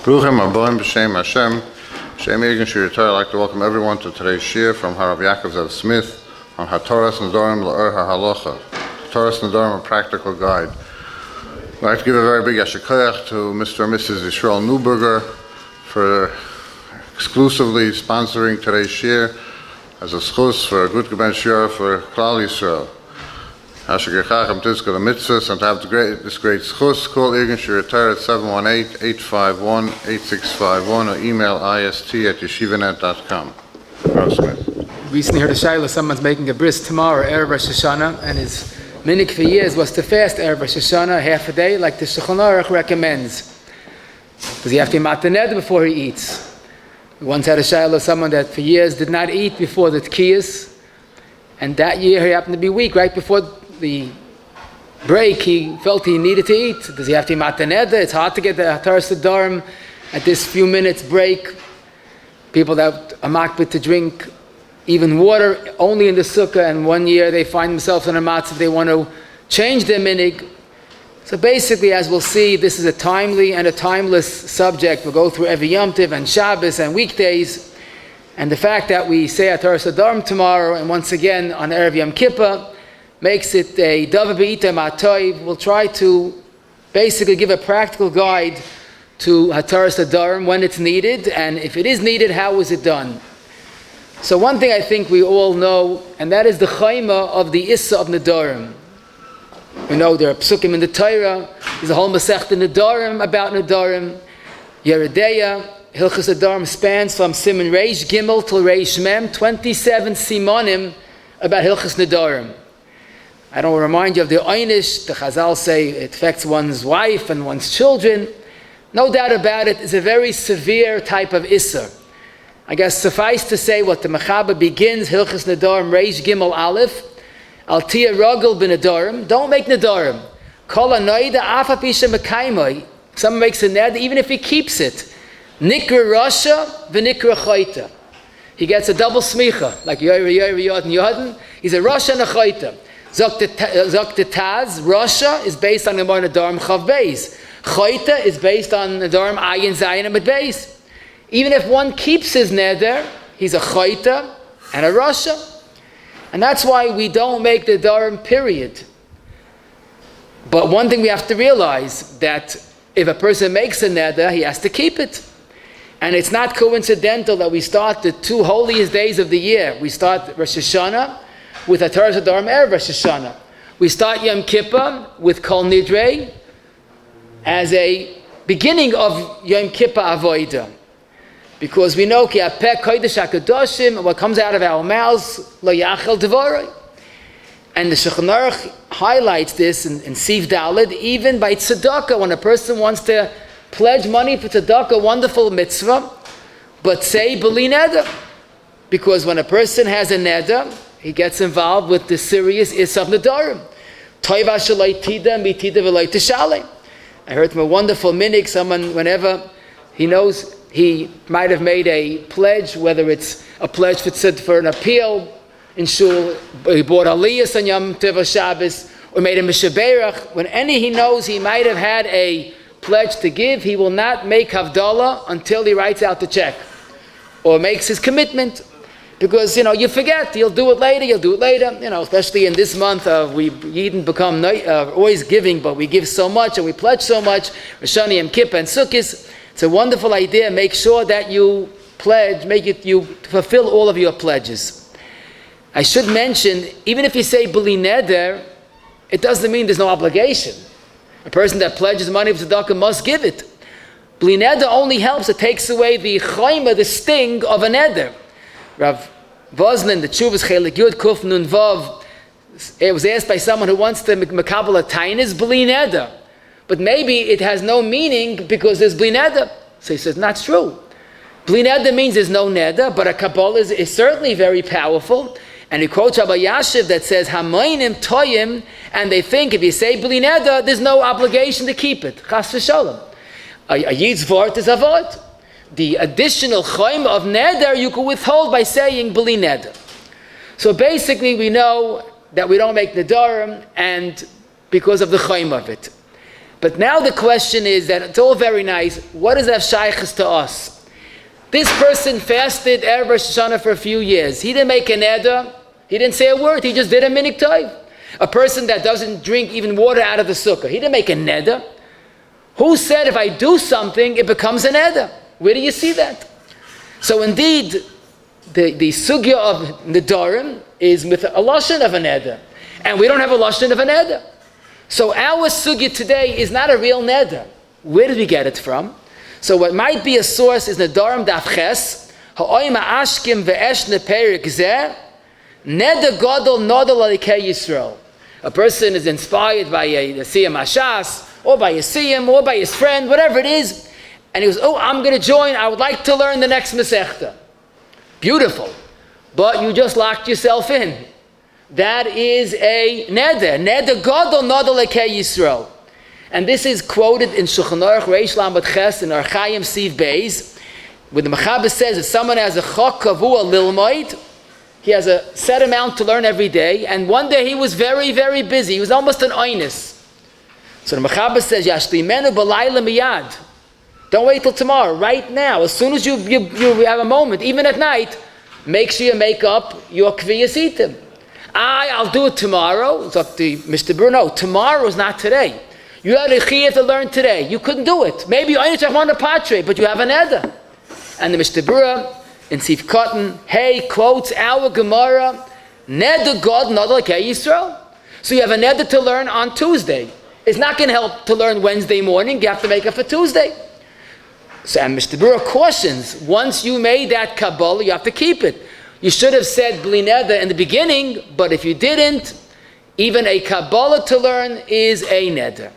Bruchim Aboim B'Shem Hashem, Shem Egan Shiritar. I'd like to welcome everyone to today's shir from Harav Yaakov Zev Smith on Hataras Nedarim L'Er HaHalacha. Hataras Nedarim, a practical guide. I'd like to give a very big yashikoyach to Mr. and Mrs. Yisrael Newberger for exclusively sponsoring today's shir as a schus for a good geben shir for Klal Yisrael. Hashagechachem Tizka the mitzvahs, and to have this great schus, call Egan Shiritar at 718-851-8651 or email ist@yeshivanet.com. Rav Smith. Recently heard a shayla, someone's making a bris tomorrow, erevRosh Hashana, and his minhag for years was to fast erevRosh Hashana half a day, like the Shulchan Aruch recommends. Does he have to eat the neder before he eats? We once had a shayla, someone that for years did not eat before the tkiyas, and that year he happened to be weak. Right before the break, he felt he needed to eat. Does he have to eat the neder? It's hard to get the Hataras Nedarim at this few minutes break. People that are makbid to drink even water only in the sukkah, and one year they find themselves in a matzah, they want to change their minhag. So basically, as we'll see, this is a timely and a timeless subject. We'll go through every Yomtov and Shabbos and weekdays, and the fact that we say Hataras Nedarim tomorrow and once again on Erev Yom Kippur makes it a davar b'ita ma'atoiv. We'll try to basically give a practical guide to Hataras Nedarim when it's needed, and if it is needed, how is it done? So one thing I think we all know, and that is the chayma of the issa of Nedarim. We know there are psukim in the Torah. There's a whole Masechta Nedarim about Nedarim. Yeredeya, Hilchos Nedarim spans from Siman Reish Gimel till Reish Mem, 27 simonim about Hilchos Nedarim. I don't remind you of the Einish. The Chazal say it affects one's wife and one's children. No doubt about it, it's a very severe type of issa. I guess suffice to say what the Mechaber begins, Hilchos Nedarim, Reish Gimel Aleph, Al Tia Rogel b'Nedarim, don't make Nedarim. Kol ha'noida af al pi shemekaymoi. Someone makes a neder, even if he keeps it. erevRosh v'nikra chorta. He gets a double smicha, like Yoyre Yod and Yodin. He's a Rosh and a chorta. Zok the Taz, Rosha is based on Gemara Nedarim Chav Beis. Chorta is based on Nedarim Ayin Zayin and Beis. Even if one keeps his neder, he's a chorta and a Rosha. And that's why we don't make the Nedarim, period. But one thing we have to realize, that if a person makes a neder, he has to keep it. And it's not coincidental that we start the two holiest days of the year. We start Rosh Hashanah with Hataras Nedarim erevRosh Hashana. We start Yom Kippur with Kol Nidre as a beginning of Yom Kippur Avodah. Because we know ki apeh kodesh hakadoshim, what comes out of our mouths, lo yachel devoroi. And the Shulchan Aruch highlights this in Siv Daled, even by tzedakah, when a person wants to pledge money for tzedakah, wonderful mitzvah, but say b'li neder. Because when a person has a neder, he gets involved with the serious issa of Nedarim. Toiva shalai tida mitida v'lai tishalei. I heard from a wonderful minhag, someone, whenever he knows he might have made a pledge, whether it's a pledge for an appeal in shul, he bought aliyas on Yom Tov Shabbos, or made a mishaberach. When he knows he might have had a pledge to give, he will not make havdalah until he writes out the check or makes his commitment. Because, you forget, you'll do it later, especially in this month, we didn't become always giving, but we give so much and we pledge so much, Rosh Hashanah, Yom Kippur, and Sukkot. It's a wonderful idea. Make sure that you pledge, you fulfill all of your pledges. I should mention, even if you say b'li neder, it doesn't mean there's no obligation. A person that pledges money for tzedakah must give it. B'li neder only helps, it takes away the chayma, the sting of a neder. Rav Vosnin, the Tshuvas Chelik Yud Kuf Nun Vav, it was asked by someone who wants to makabel a tainis b'li neder, but maybe it has no meaning because there's b'li neder. So he says, not true. B'li neder means there's no neder, but a kabbalah is certainly very powerful. And he quotes Rabbi Yashiv that says, Hamayim toyim, and they think if you say b'li neder, there's no obligation to keep it. Chas v'sholem. A yid's vort is a vort. The additional chayma of neder you can withhold by saying b'li neder. So basically we know that we don't make nedarim, and because of the chayma of it. But now the question is that it's all very nice. What does that have shaykhs to us? This person fasted erevRosh Hashana for a few years. He didn't make a neder. He didn't say a word. He just did a minhag tov. A person that doesn't drink even water out of the sukkah. He didn't make a neder. Who said if I do something, it becomes a neder? Where do you see that? So indeed, the sugya of Nedarim is with a lashon of a neder. And we don't have a lashon of a neder. So our sugya today is not a real neder. Where did we get it from? So what might be a source is Nedarim daf ches, ha'oyma ashkim ve'eshne perik zeh, neder gadol nodal alikei Yisrael. A person is inspired by a siyam hashas, or by a siyam, or by his friend, whatever it is, and he goes, oh, I'm going to join, I would like to learn the next Masechta. Beautiful. But you just locked yourself in. That is a neder. Neder gadol nodal alikei Yisrael. And this is quoted in Shulchan Aruch Reish Lamed Ches in Archaim Siv Beis, where the Mechaber says if someone has a chok kavua lilmoid, he has a set amount to learn every day, and one day he was very, very busy. He was almost an oinus. So the Mechaber says, Yashlimenu b'layla miyad. Don't wait till tomorrow. Right now, as soon as you have a moment, even at night, make sure you make up your kviyas itim. I'll do it tomorrow. It's up to Mr. Bruno. Tomorrow is not today. You had a chiyah to learn today. You couldn't do it. Maybe you only want a patre, but you have an neder. And the Mr. Bruno in Sif Cotton, quotes our Gemara, neder God nodal alikei Yisrael. So you have a neder to learn on Tuesday. It's not going to help to learn Wednesday morning. You have to make it for Tuesday. So, and Mr. Bruno cautions, once you made that Kabbalah, you have to keep it. You should have said bli neder in the beginning, but if you didn't, even a Kabbalah to learn is a neder.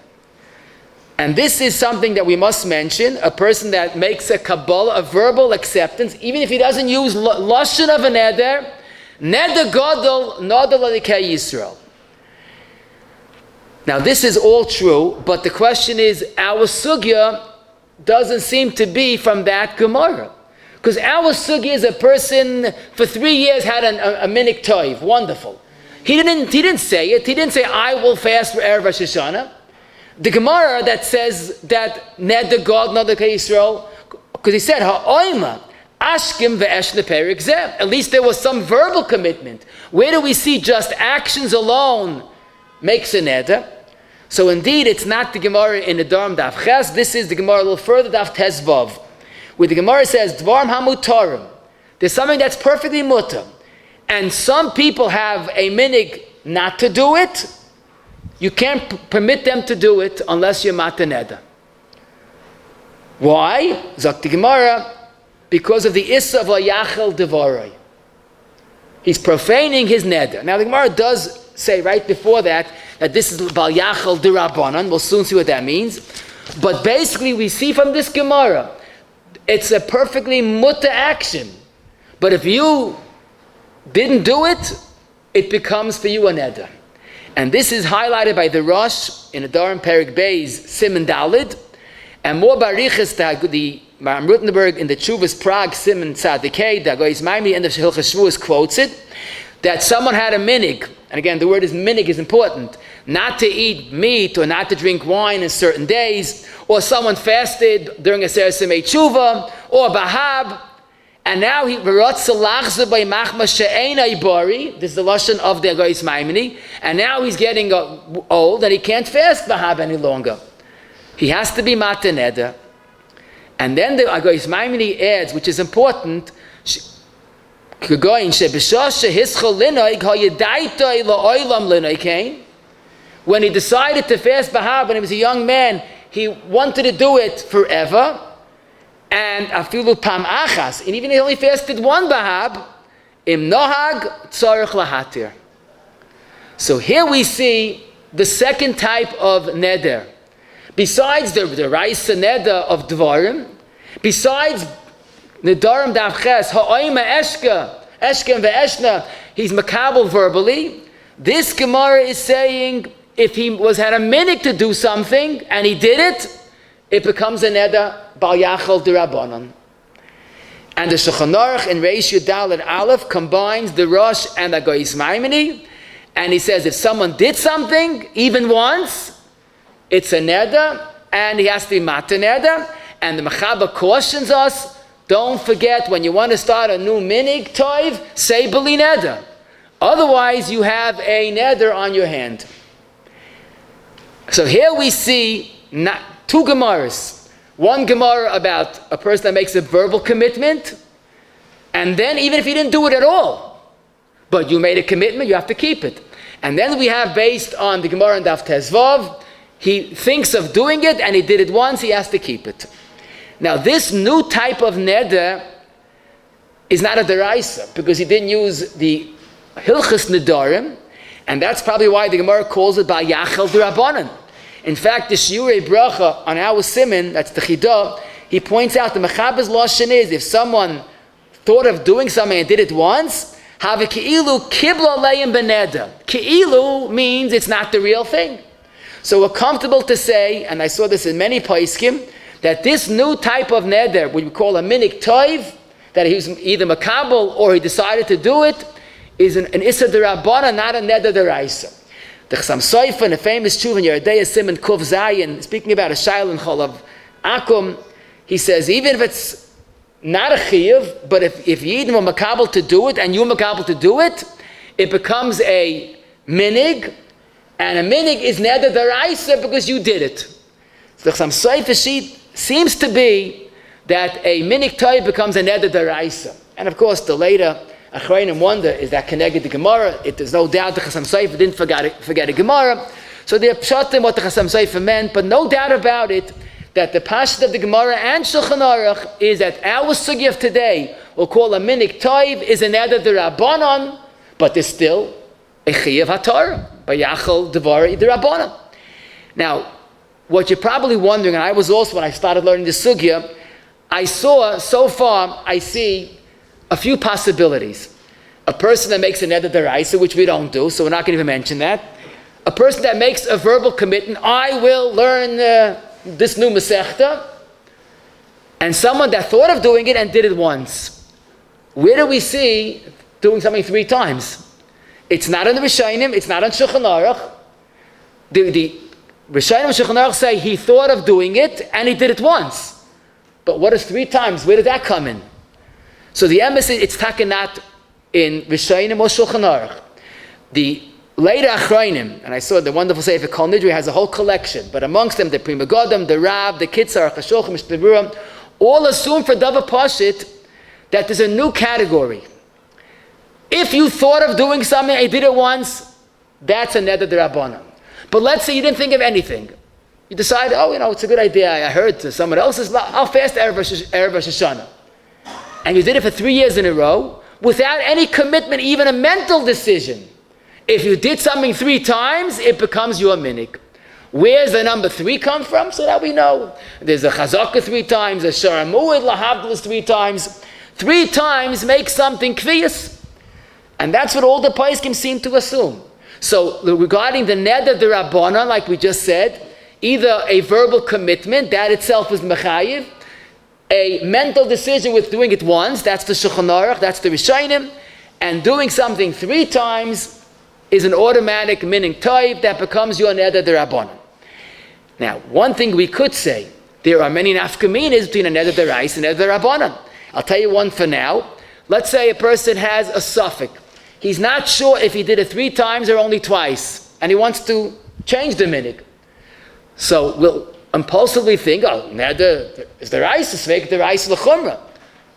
And this is something that we must mention. A person that makes a Kabbalah, a verbal acceptance, even if he doesn't use lashon of a neder, neder gadol nodal alikei Yisrael. Now this is all true, but the question is, our sugya doesn't seem to be from that Gemara. Because our sugya is a person for 3 years had a minhag tov, wonderful. He didn't say it. He didn't say, I will fast for erevRosh Hashana. The Gemara that says that neder God, nodal alikei Yisrael, because he said, ha'oima, ashkim ve'eshne perik zeh. At least there was some verbal commitment. Where do we see just actions alone makes a neder? So indeed, it's not the Gemara in the Nedarim daf ches. This is the Gemara a little further, daf tesvav, where the Gemara says, dvarim hamutarim. There's something that's perfectly mutter. And some people have a minhag not to do it. You can't permit them to do it unless you're mata neder. Why? Zok the Gemara, because of the issa of layachel devoroi. He's profaning his neder. Now the Gemara does say right before that this is bal yachel derabanan. We'll soon see what that means. But basically we see from this Gemara, it's a perfectly mutter action. But if you didn't do it, it becomes for you a neder. And this is highlighted by the Rosh in Nedarim Perik Beis Siman Dalid, and more bariches the Rutenberg in the Chuvas Prague Siman Tzadikei, the Goyis Maimoni end of Hilchos Shavuos quotes it, that someone had a minhag, and again the word is minhag is important, not to eat meat or not to drink wine in certain days, or someone fasted during a Sefer Simei Tshuva, or Bahab, and now he this is the lashon of the Goyis Maimoni, and now he's getting old and he can't fast Bahab any longer. He has to be mata neder. And then the Goyis Maimoni adds, which is important, when he decided to fast Bahab when he was a young man, he wanted to do it forever. And afilu pam achas, and even if he only fasted one bahab, im nohag tzarich lahatir. So here we see the second type of neder. Besides the raisa neder of dvarim, besides nedarim daf ches, ha'oima eshka and ve'eshna, he's makabel verbally. This Gemara is saying if he had a minhag to do something and he did it, it becomes a neder bal yachal derabanan. And the Shulchan Aruch in Reish Yudal and Aleph combines the Rosh and the Goyis Maimoni, and he says if someone did something even once, it's a neder, and he has to be matir neder. And the Mechaber cautions us, don't forget when you want to start a new minig toiv, say b'li neder. Otherwise, you have a neder on your hand. So here we see two Gemaras. One Gemara about a person that makes a verbal commitment, and then even if you didn't do it at all, but you made a commitment, you have to keep it. And then we have, based on the Gemara in Daf Tezvav, he thinks of doing it and he did it once, he has to keep it. Now this new type of neder is not a deraisa, because he didn't use the hilchas nedarim, and that's probably why the Gemara calls it ba'yachal d'Rabbanan. In fact, the shiurei bracha on our siman, that's the chidah, he points out the mechaber's lashon is, if someone thought of doing something and did it once, have a ke'ilu kibla leim beneder. Ke'ilu means it's not the real thing. So we're comfortable to say, and I saw this in many poskim, that this new type of neder, what we call a minig toiv, that he was either makabel or he decided to do it, is an issa d'Rabbanan, not a neder d'Raisa. The Chassam Sofer, the famous Tshuva in Yeridei Siman Kuf Zayin, speaking about a shail and chol of akum, he says even if it's not a chiyuv, but if Yidin were makabel to do it and you makabel to do it, it becomes a minig, and a minig is neder d'Raisa because you did it. So the Chassam Sofer sheet seems to be that a minig toiv becomes a neder d'Raisa. And of course the later Achreinim wonder, is that connected to Gemara? There's no doubt the Chassam Sofer didn't forget a Gemara. So they're pshatim what the Chassam Sofer meant, but no doubt about it that the pashut of the Gemara and Shulchan Aruch is that our sugya of today, we'll call a minig toiv, is a neder d'Rabbanan, but there's still a chiyuv hatara, b'yachal devar d'Rabbanan. Now, what you're probably wondering, and I was also when I started learning the sugya, I see a few possibilities. A person that makes a neder d'Raisa, which we don't do, so we're not going to even mention that. A person that makes a verbal commitment, I will learn this new Masechta. And someone that thought of doing it and did it once. Where do we see doing something 3 times? It's not in the Rishonim, it's not in Shulchan Aruch. The Rishonim and Shulchan Aruch say he thought of doing it and he did it once. But what is 3 times? Where did that come in? So the emphasis, it's taken not in Rishonim or Shulchan Aruch. The later Achronim, and I saw the wonderful Sefer Kol Nidri has a whole collection, but amongst them the Pri Megadim, the Rab, the Kitzar, Chashulchan, Mishtabura, all assume for Dava Pashit that there's a new category. If you thought of doing something and you did it once, that's a neder d'Rabbanan. But let's say you didn't think of anything. You decide, it's a good idea. I heard someone else's, I'll fast erevRosh Hashana. And you did it for 3 years in a row without any commitment, even a mental decision. If you did something 3 times, it becomes your minig. Where's the number 3 come from? So that we know. There's a chazaka 3 times, a sharamuid lahavdlis 3 times. 3 times makes something kviyas. And that's what all the poskim seem to assume. So regarding the neder d'Rabbanan, like we just said, either a verbal commitment, that itself is mechayiv, a mental decision with doing it once, that's the Shulchan Aruch, that's the Rishonim, and doing something 3 times is an automatic minig toiv that becomes your neder d'Rabbanan. Now, one thing we could say, there are many nafkaminas between a neder d'Rais and a neder d'Rabbanan. I'll tell you one for now. Let's say a person has a suffix. He's not sure if he did it 3 times or only twice, and he wants to change the minig. So we'll impulsively think, neder is the rice, sveik the rice l'chumra.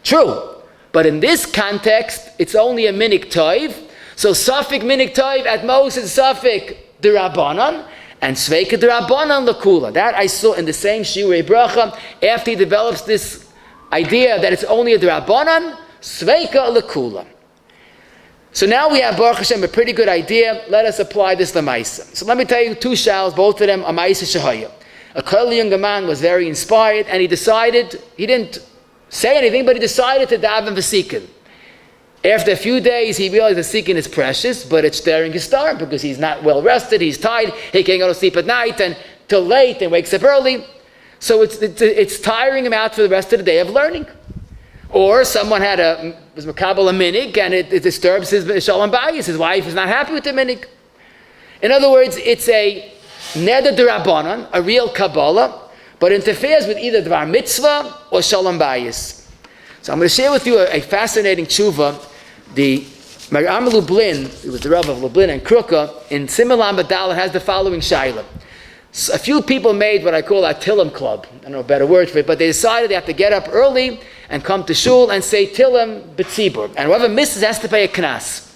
True, but in this context, it's only a minig toiv. So suffix minig toiv at most is suffix d'Rabbanan and sveik d'Rabbanan l'kula. That I saw in the same shiurei bracha after he develops this idea that it's only a d'Rabbanan, sveika l'kula. So now we have, Baruch Hashem, a pretty good idea. Let us apply this l'maisa. So let me tell you 2 shals, both of them are ma'isa shahaya. A curly younger man was very inspired, and he didn't say anything, but he decided to daven v'sikin. After a few days, he realized the sikin is precious, but it's staring his star because he's not well rested, he's tired, he can't go to sleep at night and till late and wakes up early. So it's tiring him out for the rest of the day of learning. Or someone was makabel a minig, and it disturbs his shalom bayis. His wife is not happy with the minig. In other words, it's a neder d'Rabbanan, a real Kabbalah, but interferes with either Dvar Mitzvah or Shalom Bayis. So I'm going to share with you a fascinating tshuva. The Maram Lublin, who was the Rav of Lublin and Kruka, in Simulam Badal has the following shaila. So a few people made what I call a Tillim club. I don't know a better word for it, but they decided they have to get up early and come to shul and say Tillim B'tzibur. And whoever misses has to pay a knas.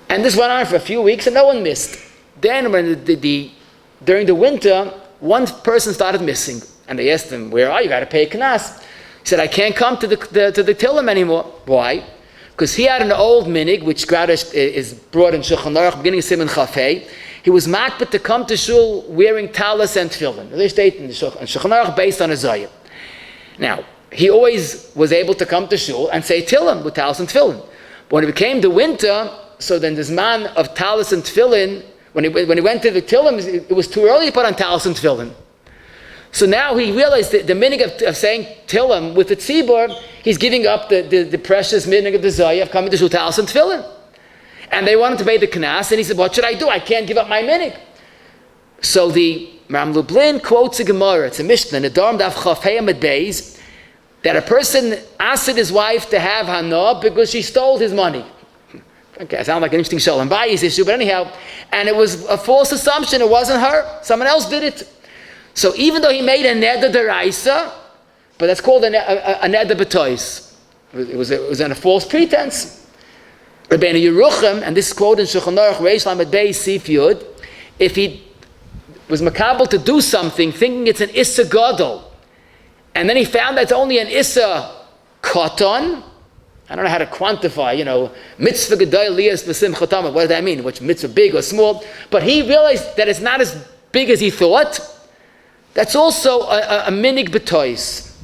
And this went on for a few weeks and no one missed. Then when during the winter, one person started missing. And they asked him, where are you? Got to pay a knas. He said, I can't come to the Tillim anymore. Why? Because he had an old minhag, which is brought in Shulchan Aruch, beginning of Siman Chafei. He was makbet to come to shul wearing talis and tefillin. They state in Shulchan Aruch based on a zayah. Now, he always was able to come to shul and say Tillim with talis and tefillin. But when it became the winter, so then this man of talis and tefillin, when he went to the Tillim, it was too early to put on talis and tefillin. So now he realized that the minhag of saying Tillim with the tzibur, he's giving up the precious minhag of the zayah of coming to shul talis and tefillin. And they wanted to pay the knas, and he said, what should I do? I can't give up my minhag. So the Maram Lublin quotes a Gemara, it's a Mishnah, Nedarim daf chafei amid beis, that a person asked his wife to have hana because she stole his money. Okay, it sounds like an interesting Shalom Bayis issue, but anyhow, and it was a false assumption, it wasn't her, someone else did it. So even though he made a neder d'oraisa, but that's called a neder b'tois. It was on a false pretense. Rabbi Yerucham, and this is quoted in Shulchan Aruch, Reish Lamed Beis Sif Yud, if he was makabel to do something, thinking it's an issa gadol, and then he found that it's only an issa katan, I don't know how to quantify, mitzvah gedol liyas v'simcha tamah, what does that mean? Which mitzvah, big or small? But he realized that it's not as big as he thought. That's also a minhag b'tois.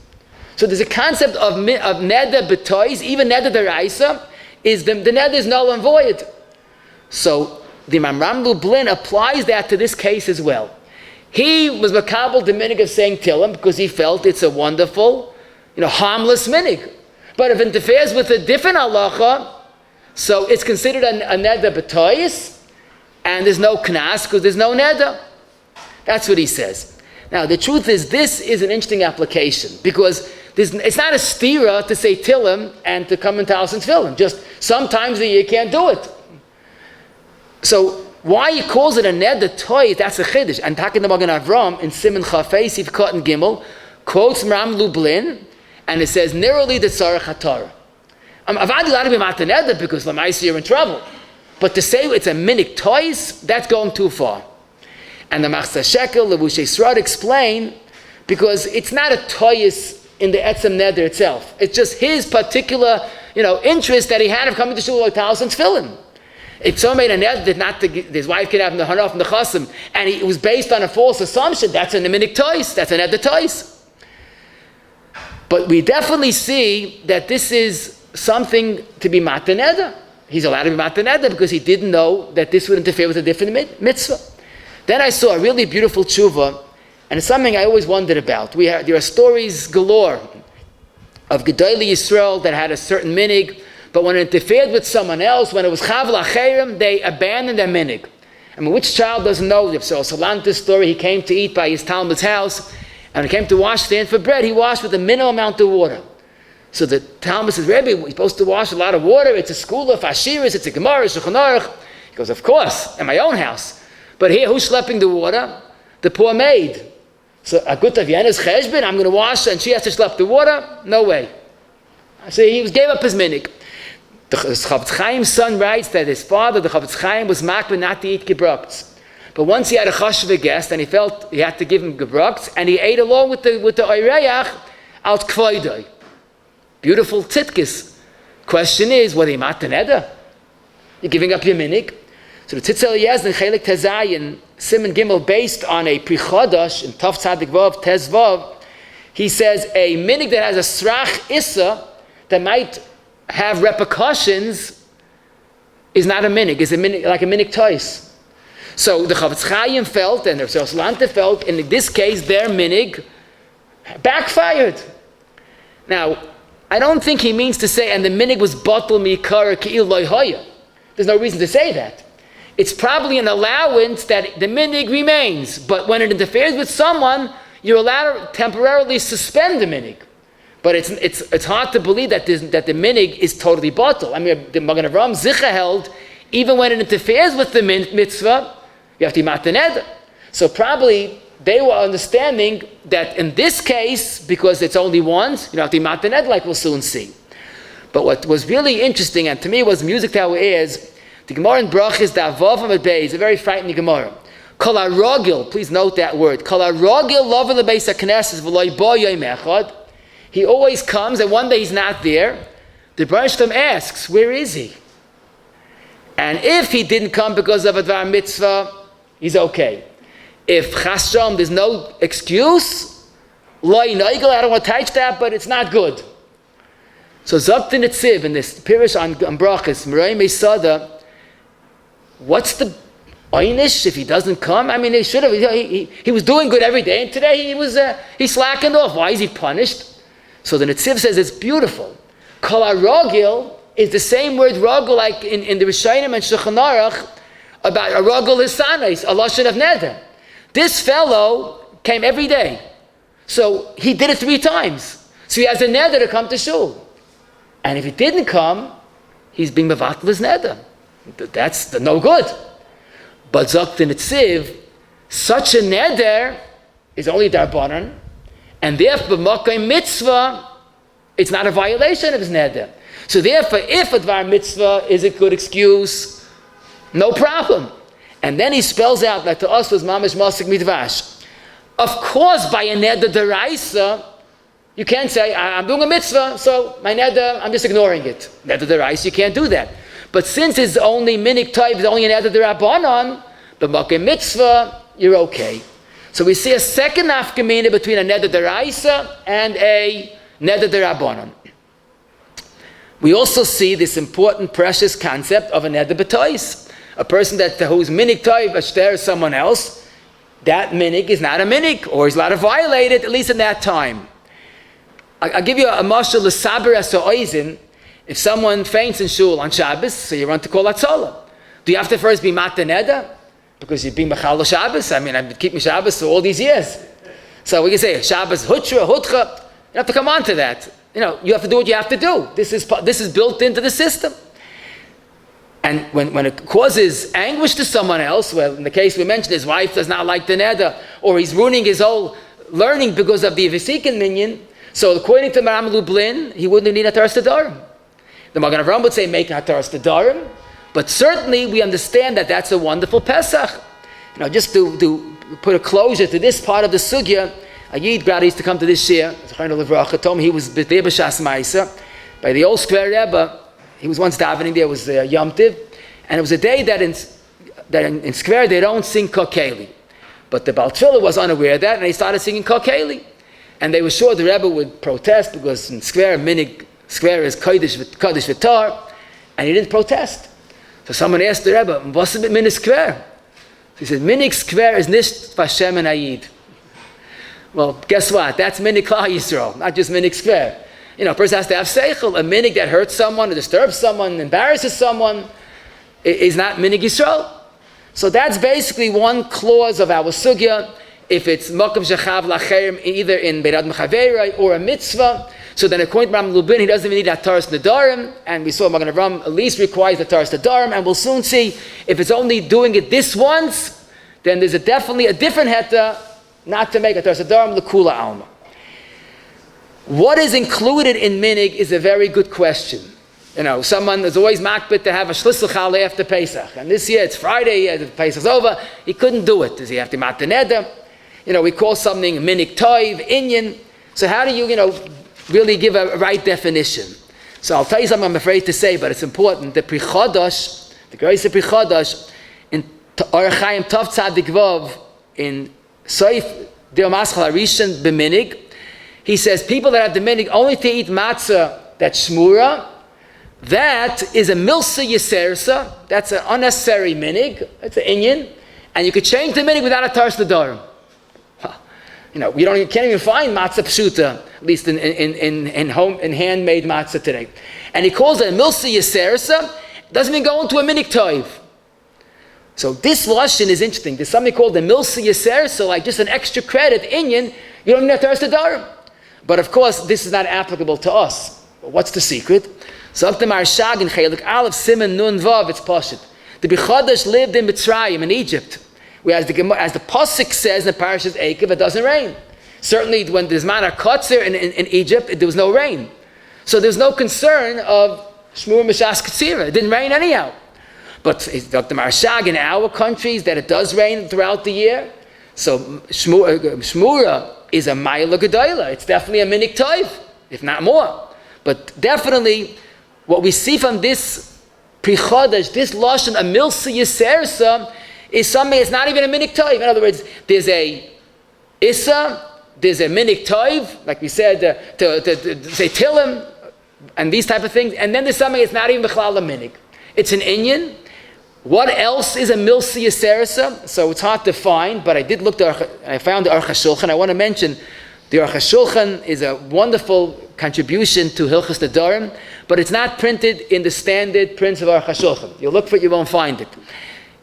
So there's a concept of neder b'tois, even neder d'oraisa, is the neder is null and void. So the Maram Lublin applies that to this case as well. He was makabel the minhag of saying Tillim because he felt it's a wonderful, harmless minhag. But if it interferes with a different halacha, so it's considered a neder b'tois, and there's no knas because there's no neder. That's what he says. Now the truth is, this is an interesting application because it's not a stira to say Tillim and to come in talis and tefillin. Just sometimes you can't do it. So why he calls it a neder toy, that's a chiddush. And Takin the Magen Avram in Siman Chafei Sif Katan Gimel quotes Maram Lublin, and it says Niroli de Tzarech Hatara. Avadi allowed to be matan neder because Lamaisi you're in trouble. But to say it's a minhag toys, that's going too far. And the Machzah Shekel, the Vushei Srad explain, because it's not a toyis in the etzem neder itself. It's just his particular, interest that he had of coming to shul like talis and tefillin. If someone made a neder that his wife could have the hana from the chasim, and it was based on a false assumption, that's a minhag toys. That's a neder toys. But we definitely see that this is something to be matan neder. He's allowed to be matan neder because he didn't know that this would interfere with a different mitzvah. Then I saw a really beautiful tshuva, and it's something I always wondered about. There are stories galore of Gedolei Yisrael that had a certain minhag, but when it interfered with someone else, when it was chavel acherim, they abandoned their minhag. I mean, which child doesn't know? So Salanta's story, he came to eat by his Talmud's house, and when he came to wash the hand for bread, he washed with a minimal amount of water. So the Talmud says, Rabbi, we're supposed to wash a lot of water. It's a school of Ashiris, it's a Gemara, Shulchan Aruch. He goes, of course, in my own house. But here, who's schlepping the water? The poor maid. So, a good of Yena's cheshbon, I'm going to wash, and she has to schlep the water? No way. So he gave up his minhag. The Chavetz Chaim's son writes that his father, the Chavetz Chaim, was makbid not to eat gebrokts. But once he had a chashuv guest, and he felt he had to give him gebrokts, and he ate along with the oireach out kvoidoi. Beautiful titkis. Question is, were they matan neder? You're giving up your minhag. So the Tzitzel Yezn Chelik Tezayin Siman Gimel, based on a Pri Chodosh in Tov Tzadik Vav Tez Vav, he says a minhag that has a srach issa that might have repercussions is not a minhag, is a minhag, like a minhag tois. So the Chavetz Chaim felt, and the Salanta felt, in this case their minhag backfired. Now, I don't think he means to say, and the minhag was batal mikara ki'il loy hoya. There's no reason to say that. it's probably an allowance that the minhag remains. But when it interferes with someone, you're allowed to temporarily suspend the minhag. But it's hard to believe that the minhag is totally batal. I mean, the Magen Avraham Zicha held, even when it interferes with the mitzvah, you have to mat the neder. So probably they were understanding that in this case, because it's only once, you have to mat the neder, like we'll soon see. But what was really interesting, and to me was music to our ears, the Gemara in Brachos, the Avav and Bey, is a very frightening Gemara. Kol harogil, please note that word. Kol harogil love the beis haknesses v'lo bo yom echad. He always comes, and one day he's not there. The Baruch Shem asks, where is he? And if he didn't come because of a dvar mitzvah, he's okay. If chas shalom, there's no excuse, lo yinogel, I don't want to touch that, but it's not good. So Zokt in Netziv, in this Pirish on Brachos, Merayim Esada, what's the einish if he doesn't come? I mean, he should have. He was doing good every day, and today he slackened off. Why is he punished? So the Netziv says it's beautiful. Kol harogil is the same word rogel like in the Rishonim and Shulchan Aruch about a rogel hisanais, a lashon of neder. This fellow came every day, so he did it 3 times. So he has a neder to come to shul, and if he didn't come, he's being mevatel his neder. That's no good. But Zokt in Netziv, such a neder is only darbanan. And therefore, b'makom mitzvah, it's not a violation of his neder. So therefore, if a dvar mitzvah is a good excuse, no problem. And then he spells out that to us was mamish masik midvash. Of course, by a neder deraisa, you can't say, I'm doing a mitzvah, so my neder, I'm just ignoring it. Neder deraisa, you can't do that. But since it's only minik type, it's only a neder derabanan, b'makom mitzvah, you're okay. So we see a second nafkamina between a neder deraisa and a neder derabanan. We also see this important, precious concept of a neder b'tois. A person whose minig toiv ashter someone else, that minig is not a minig, or he's allowed to violate it, at least in that time. I'll give you a mashal l'saber as oizin. If someone faints in shul on Shabbos, so you run to call atzola. Do you have to first be mat the neder? Because you've been machal Shabbos. I mean, I've been keeping Shabbos for all these years. So we can say Shabbos hutra, hutcha. You have to come on to that. You have to do what you have to do. This is built into the system. And when it causes anguish to someone else, well, in the case we mentioned, his wife does not like the neder, or he's ruining his whole learning because of the Vesikin minyan. So according to Maram Lublin, he wouldn't need Hataras Nedarim. The Magen Avraham would say make Hataras Nedarim. But certainly we understand that that's a wonderful Pesach. Just to put a closure to this part of the sugya, a Yid Grad used to come to this year, told me he was there b'shas ma'isa by the old square Rebbe. He was once davening there, it was Yomtov, and it was a day that in square they don't sing Kokeli. But the Baal Tefillah was unaware of that, and they started singing Kokeli. And they were sure the Rebbe would protest, because in square is Kodesh V'tar, and he didn't protest. So someone asked the Rebbe, what's the minig square? He said, minig square is nisht Vashem and Ayid. Well, guess what? That's minig Klal Yisrael, not just minig square. A person has to have seichel. A minig that hurts someone, or disturbs someone, embarrasses someone, is not minig Yisrael. So that's basically one clause of our sugya. If it's makom shechav lacherim, either in beirad mechaverai or a mitzvah, so then according to Ram Lubin, he doesn't even need Hataras Nedarim, and we saw Magen Avraham at least requires Hataras Nedarim, and we'll soon see if it's only doing it this once, then there's definitely a different heta not to make Hataras Nedarim l'kula alma. What is included in minig is a very good question. Someone is always makbet to have a shlisel challah after Pesach, and this year it's Friday, the Pesach's over, he couldn't do it. Does he have to mat the neder? We call something minig toiv, inyan. So how do you, really give a right definition? So I'll tell you something I'm afraid to say, but it's important. The Pri Chodosh, the Grace of Pri Chodosh, in Orach Chaim Tov Tzadik Vav, in Soif Deo Maschal Harishon B'minig, he says people that have the minig only to eat matzah that's shmura, that is a milsa yisersa, that's an unnecessary minig, that's an inyan, and you could change the minig without a Hataras Nedarim. You can't even find matzah pshuta, at least in handmade matzah today. And he calls it a milsa yisersa, doesn't even go into a minig toiv. So this lashon is interesting. There's something called the milsa yaser, so like just an extra credit, inyan, you don't need Hataras Nedarim. But of course, this is not applicable to us. What's the secret? So up to Marshag in Chelik Aleph Siman Nun Vav, it's Pashut. The Bechadash lived in Mitzrayim, in Egypt. Whereas as the Pasuk says in the Parashas Eikev, it doesn't rain. Certainly when there's Mana Kotzer in Egypt, there was no rain. So there's no concern of Shmur Mishas Katsira. It didn't rain anyhow. But Dr. Marshag, in our countries, that it does rain throughout the year. So Shmura is a Ma'ila Gedola. It's definitely a minik toiv, if not more. But definitely, what we see from this Pri Chodesh, this Lashon, a milsa yisersa, is something that's not even a minik toiv. In other words, there's a Issa, there's a minik toiv, like we said, to say Tilim, and these type of things, and then there's something that's not even Bechlal a minik. It's an inyan. What else is a milsa yaserasa? So it's hard to find, but I did look I found the Aruch HaShulchan. I want to mention the Aruch HaShulchan is a wonderful contribution to Hilchos Nedarim, but it's not printed in the standard prints of Aruch HaShulchan. You'll look for it, you won't find it.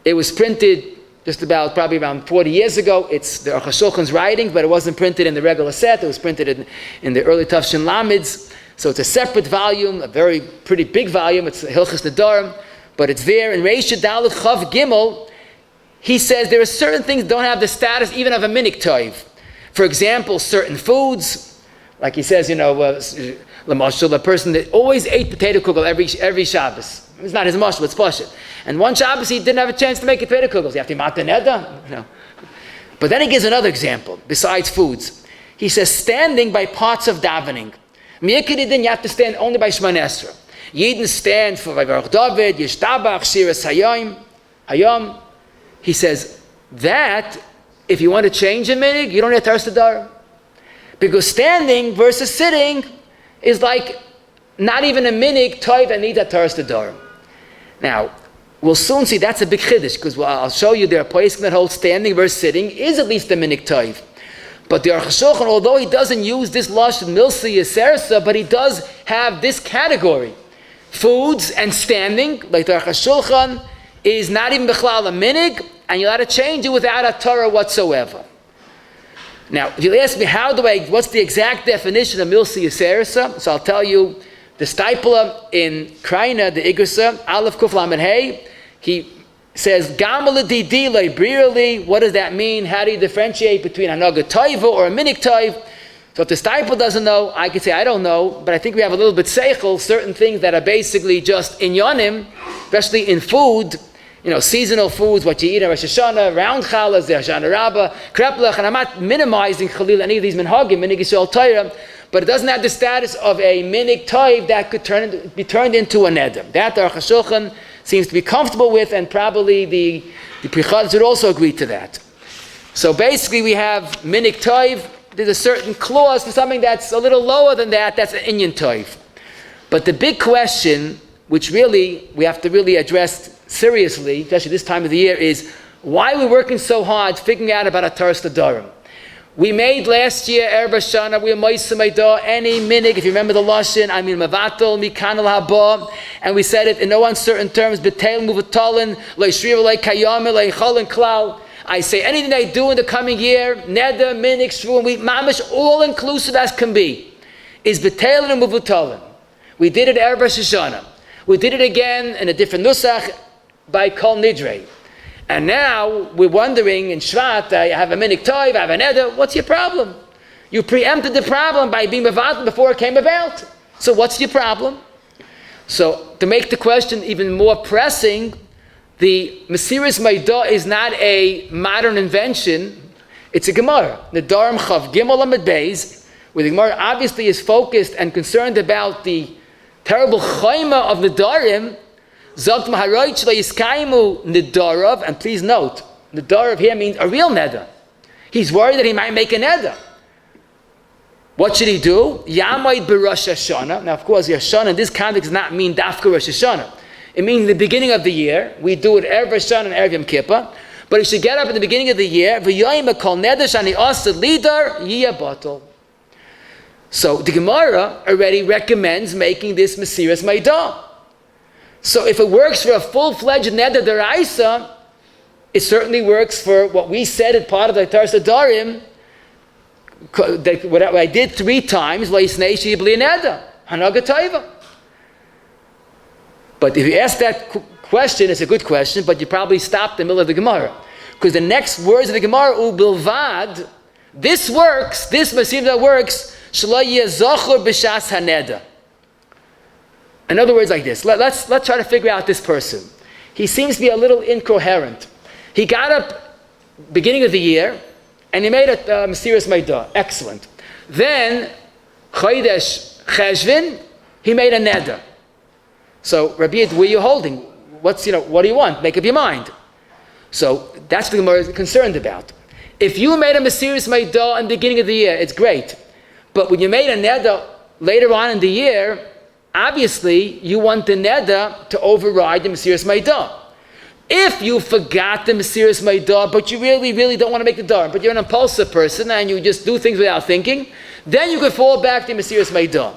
It was printed probably around 40 years ago. It's the Aruch HaShulchan's writing, but it wasn't printed in the regular set. It was printed in the early Tafshin Lamids. So it's a separate volume, a very pretty big volume. It's Hilchos Nedarim. But it's there in Reish Dalet Chav Gimel. He says there are certain things that don't have the status even of a minik toiv. For example, certain foods, like he says, Lamashal, the person that always ate potato kugel every Shabbos. It's not his mashal, it's pashut. And one Shabbos he didn't have a chance to make potato kugels. You have to mat the neder? No. But then he gives another example besides foods. He says standing by parts of davening. Miyakidin, you have to stand only by Shemona Esrei. Yidden stand for Vayrach David, Yishtabach, Shiras Hayom. He says that if you want to change a minhag, you don't need Hataras Nedarim. Because standing versus sitting is like not even a minhag toiv that needs Hataras Nedarim. Now, we'll soon see that's a big chiddush, because I'll show you there are places that hold standing versus sitting is at least a minhag toiv. But the Aruch HaShulchan, although he doesn't use this lashon milsa yasersa, but he does have this category. Foods and standing, like the Aruch HaShulchan, is not even bechlal a minhag, and you're allowed to change it without a Torah whatsoever. Now, if you ask me what's the exact definition of milsa yasersa? So I'll tell you, the Stipler in Kraina, the Igrasa, Aleph Kuf Lamed Hey, he says, Gamal Didi Brirali, what does that mean? How do you differentiate between a Naga Toiva or a Minik Toiv? So if the Stipler doesn't know, I could say I don't know, but I think we have a little bit seichel, certain things that are basically just inyanim, especially in food, seasonal foods, what you eat on Rosh Hashana, round chalas, the Hashana Rabbah, kreplach, and I'm not minimizing Khalil any of these minhagim, minig Yisrael Torah, but it doesn't have the status of a minig toiv that could be turned into a neder. That the Aruch HaShulchan seems to be comfortable with, and probably the Pri Chodesh would also agree to that. So basically we have minig toiv, there's a certain clause for something that's a little lower than that, that's an inyan toiv. But the big question, which really we have to really address seriously, especially this time of the year, is why are we working so hard figuring out about Hataras Nedarim? We made last year erevRosh, we made any minig, if you remember the lashon, mavatal mikanal haba, and we said it in no uncertain terms, betel muvatalin leishriva lekayame leichalin klal. I say anything I do in the coming year, neder, minig, shvuim, we mamish, all inclusive as can be, is betel and muvatalin. We did it erevRosh Hashana. We did it again in a different nusach by kol nidrei. And now we're wondering in Shvat, I have a minik toiv, I have a neder, what's your problem? You preempted the problem by being mevatel before it came about. So what's your problem? So to make the question even more pressing, the Mesiras Meidah is not a modern invention, it's a Gemara. Nedarim Chav Gimel Amud Beis, where the Gemara obviously is focused and concerned about the terrible chayma of Nedarim. Zogt Maharoich Shlo Yiskaimu Nedarav, and please note, Nedarav here means a real neder. He's worried that he might make a neder. What should he do? Yamayid b'Rosh Hashana. Now, of course, Hashana in this context does not mean Dafka Rosh Hashana. It means the beginning of the year. We do it erevRosh and erev Yom Kippur. But he should get up at the beginning of the year. V'yoyim kol neder shani asad lidar yiyah batal. So the Gemara already recommends making this Mesiras Meidah. So if it works for a full-fledged neder deraisa, it certainly works for what we said at part of the Hataras Nedarim. What I did 3 times, but if you ask that question, it's a good question, but you probably stopped in the middle of the Gemara. Because the next words of the Gemara, ubilvad, this works, this Masiyah works, b'shas haneda. In other words, like this, let's try to figure out this person. He seems to be a little incoherent. He got up beginning of the year, and he made a Mesiras Meidah. Excellent. Then, Chodesh Cheshvan, he made a neder. So, Rabbi, where are you holding? What do you want? Make up your mind. So, that's what the Gemara is concerned about. If you made a Mesiras Meidah in the beginning of the year, it's great. But when you made a neder later on in the year, obviously, you want the neder to override the Mesiras Meidah. If you forgot the Mesiras Meidah, but you really, really don't want to make the dar, but you're an impulsive person and you just do things without thinking, then you could fall back to Mesiras Meidah.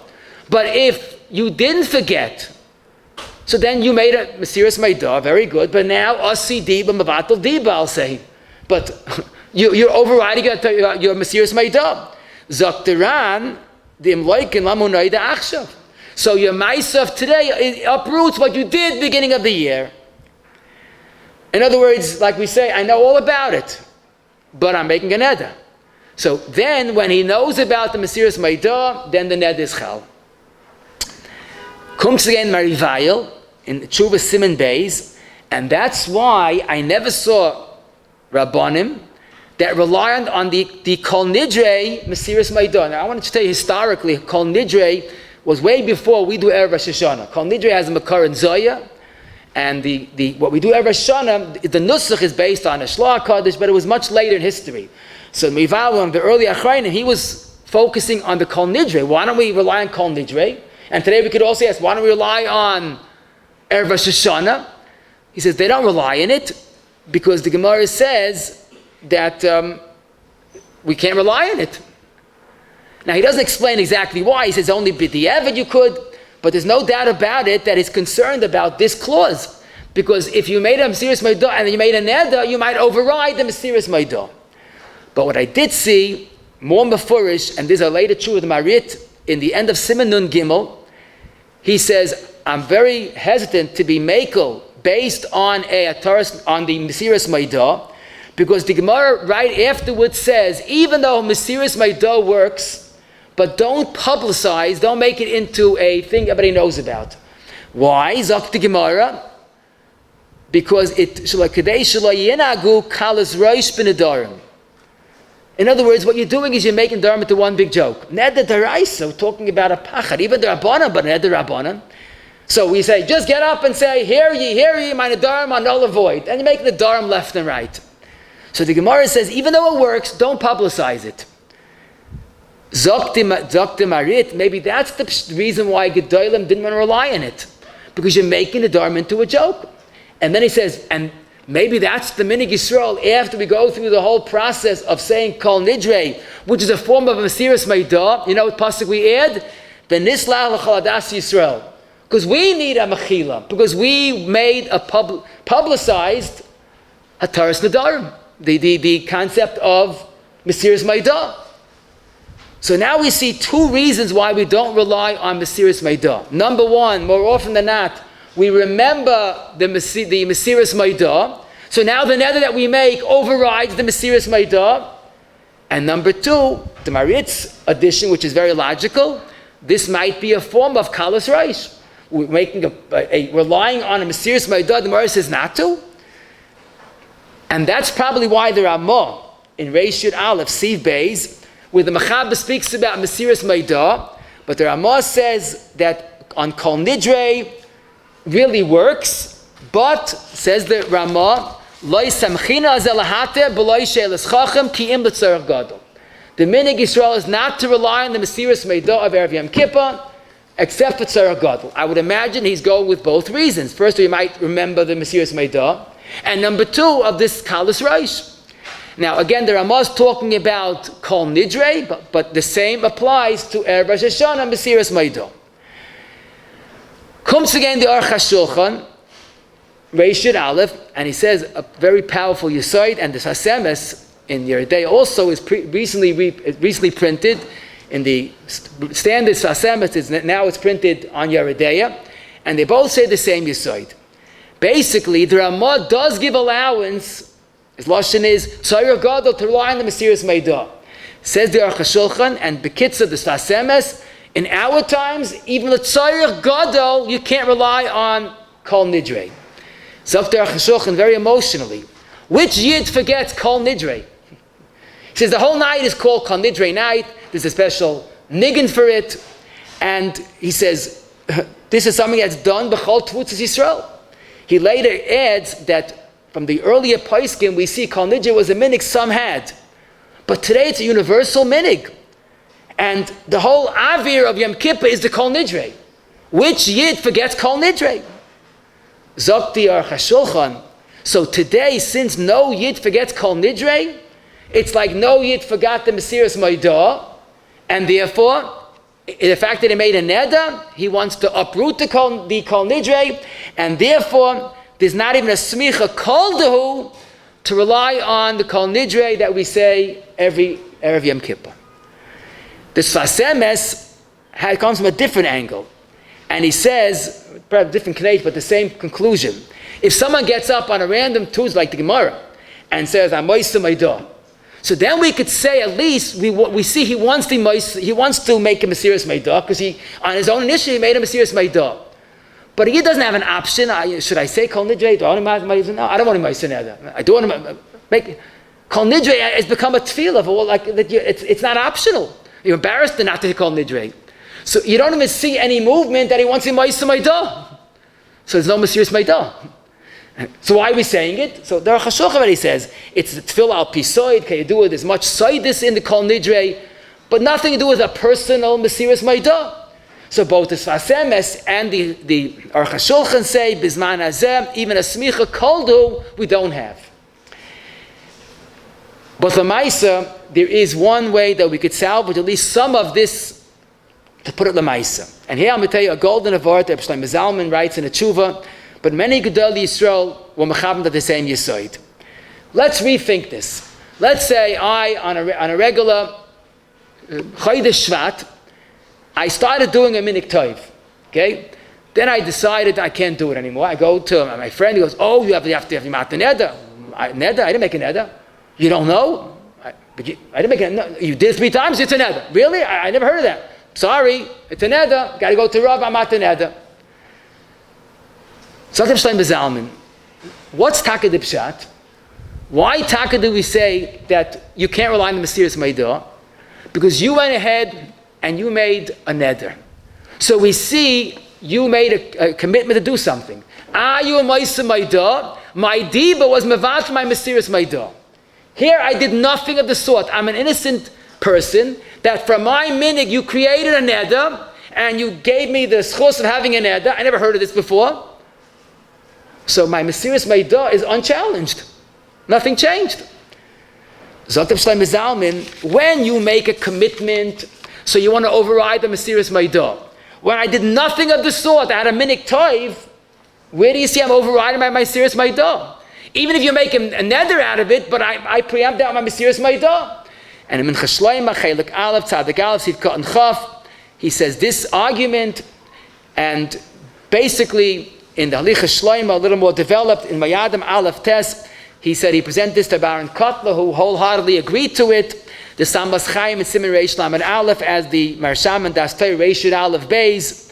But if you didn't forget, so then you made a Mesiras Meidah, very good, but now Asi Diba Mavatal Diba, I'll say. But you're overriding your Mesiras Meidah. Zaktaran, the Imloikin Lamunai da Achshav. So your Ma'asav today uproots what you did beginning of the year. In other words, like we say, I know all about it, but I'm making a neder. So then, when he knows about the Mesiras Meidah, then the neder is chal. Comes again Marivayil in Tshuva Siman Beis, and that's why I never saw Rabbanim that relied on the Kol Nidre Mesiras Meidah. Now I want to tell you historically, Kol Nidre was way before we do erevRosh Hashana. Kol Nidre has a makar in Zoya. And what we do erevRosh Hashana, the nusach is based on a Shloah Kaddish, but it was much later in history. So Mivalim, the early Achrayim, he was focusing on the Kol Nidre. Why don't we rely on Kol Nidre? And today we could also ask, why don't we rely on erevRosh Hashana? He says they don't rely on it because the Gemara says that we can't rely on it. Now he doesn't explain exactly why. He says only b'di'evad you could. But there's no doubt about it that he's concerned about this clause. Because if you made a Mesiras Meidah and then you made a neder, you might override the Mesiras Meidah. But what I did see, more mefurish, and this is a later true with Marit, in the end of Siman Nun Gimel, he says, I'm very hesitant to be makel based on on the Mesiras Meidah, because the Gemara right afterwards says, even though Mesiras Meidah works, but don't publicize, don't make it into a thing everybody knows about. Why? Zok the Gemara. Because in other words, what you're doing is you're making Dharma into one big joke. Neder daraisa, we're talking about a pachad, even the Rabbanan, but neder Rabbanan. So we say, just get up and say, hear ye, my Nedarim, null and void. And you make the Dharma left and right. So the Gemara says, even though it works, don't publicize it. Zokti Marit, maybe that's the reason why Gedolim didn't want to rely on it. Because you're making the Dharma into a joke. And then he says, and maybe that's the minhag Yisrael after we go through the whole process of saying Kol Nidre, which is a form of a Mesiras Meidah. You know what pasuk we add? V'nisla l'chaladas Yisrael. Because we need a mechila. Because we made a publicized Hataras Nedarim. The concept of Mesiras Meidah. So now we see 2 reasons why we don't rely on Mesiras Meidah. Number 1, more often than not, we remember the Mesiras Meidah. So now the neder that we make overrides the Mesiras Meidah. And number 2, the Marit's addition, which is very logical, this might be a form of Kalas Reish. We're making relying on a Mesiras Meidah, the Marit says not to. And that's probably why the Ramah in Reish Yud Aleph, Siv Beis, where the Mechaber speaks about Mesiras Meidah, but the Ramah says that on Kol Nidre really works, but, says the Ramah, Loi samchina zelahater b'loi she'eles chachem ki im l'tzorach gadol. The minhag Yisrael is not to rely on the Mesiras Meidah of Erev Yom Kippur, except for tzorach gadol. I would imagine he's going with both reasons. First, we might remember the Mesiras Meidah, and number 2, of this Kalas Reish. Now, again, the Ramah is talking about Kol Nidre, but the same applies to erevRosh Hashana and Mesiras Meidah. Comes again the Aruch HaShulchan, Reish Aleph, and he says a very powerful Yesod, and the Sasemes in Yeridei also is recently printed in the standard Sasemes. Now it's printed on Yeridei, and they both say the same Yesod. Basically, the Ramah does give allowance. His lashon is Tzayir Gadol to rely on the Mesiras Meidah. Says the Aruch HaShulchan and Bekitza the Sasemes. In our times, even the Tzayir Gadol, you can't rely on Kol Nidrei. Zok the Aruch HaShulchan very emotionally. Which Yid forgets Kol Nidrei? He says the whole night is called Kol Nidrei night. There's a special niggin for it, and he says this is something that's done b'chol tvutzas Yisrael. He later adds that from the earlier Paiskim, we see Kol Nidrei was a minhag some had. But today it's a universal minhag. And the whole avir of Yom Kippur is the Kol Nidrei. Which Yid forgets Kol Nidrei? Zok the Aruch HaShulchan. So today, since no Yid forgets Kol Nidrei, it's like no Yid forgot the Mesiras Meidah, and therefore, the fact that he made a neder, he wants to uproot the Kol Nidrei, and therefore, there's not even a smicha kol dehu to rely on the Kol Nidrei that we say every Erev Yom Kippur. The Sasemes comes from a different angle. And he says, perhaps different knate, but the same conclusion. If someone gets up on a random Tuesday, like the Gemara, and says, I'm Moisa Meidah, so then we could say at least, we see he wants to make a Mesiras Meidah, because on his own initiative, he made a Mesiras Meidah. But he doesn't have an option. Should I say Kol Nidrei? No, I don't want to Moisa Neder. I don't want to make... Kol Nidrei has become a tefillah, it's not optional. You're embarrassed not to Kol Nidrei. So you don't even see any movement that he wants in Moisa Meidah. So there's no Mesiras Meidah. So why are we saying it? So the Aruch HaShulchan already says, it's the tefillah al pisoid, can you do it? There's much soidis in the Kol Nidrei, but nothing to do with a personal Mesiras Meidah. So both the Sfasemes and the Aruch HaShulchan say, Bizman Hazeh, even a smicha koldu, we don't have. But Lamaisa, there is one way that we could salvage at least some of this, to put it Lamaisa. And here I'm going to tell you a golden avart that Shlomo Zalman writes in a tshuva, but many Gedol Yisrael were mechavim to the same Yesod. Let's rethink this. Let's say on a regular Chodesh Shvat, I started doing a minhag tov, okay? Then I decided I can't do it anymore. I go to my friend, he goes, oh, you have to have neder. Neder? I didn't make a neder. You don't know? I didn't make a neder. You did it 3 times, it's a neder. Really? I never heard of that. Sorry, it's a neder. Got to go to Rav, I'm at the neder. What's taka de pshat? Why taka do we say that you can't rely on the Mesiras Meidah? Because you went ahead and you made a neder. So we see you made a commitment to do something. You a Moisa Meidah? My diba was mevat my Mesiras Meidah. Here I did nothing of the sort. I'm an innocent person that from my minhag you created a neder and you gave me the schus of having a neder. I never heard of this before. So my Mesiras Meidah is unchallenged. Nothing changed. Zotav Shlomo Zalman, when you make a commitment, so you want to override the Mesiras Meidah. When I did nothing of the sort, I had a minhag tov, where do you see I'm overriding my Mesiras Meidah? Even if you make a neder out of it, but I preempt out my Mesiras Meidah. And in Minchas Shloimeh, Chelik Aleph, Tzadik Aleph, Sivkot and Chaf, he says this argument, and basically in the Halichas Shloimeh, a little more developed, in Mayadim Aleph Tes, he said he presented this to Baron Kotler, who wholeheartedly agreed to it. The Sambas Chaim and Siman Reish Lamed Aleph, as the Marsham and Das Torah Reish Aleph Beis,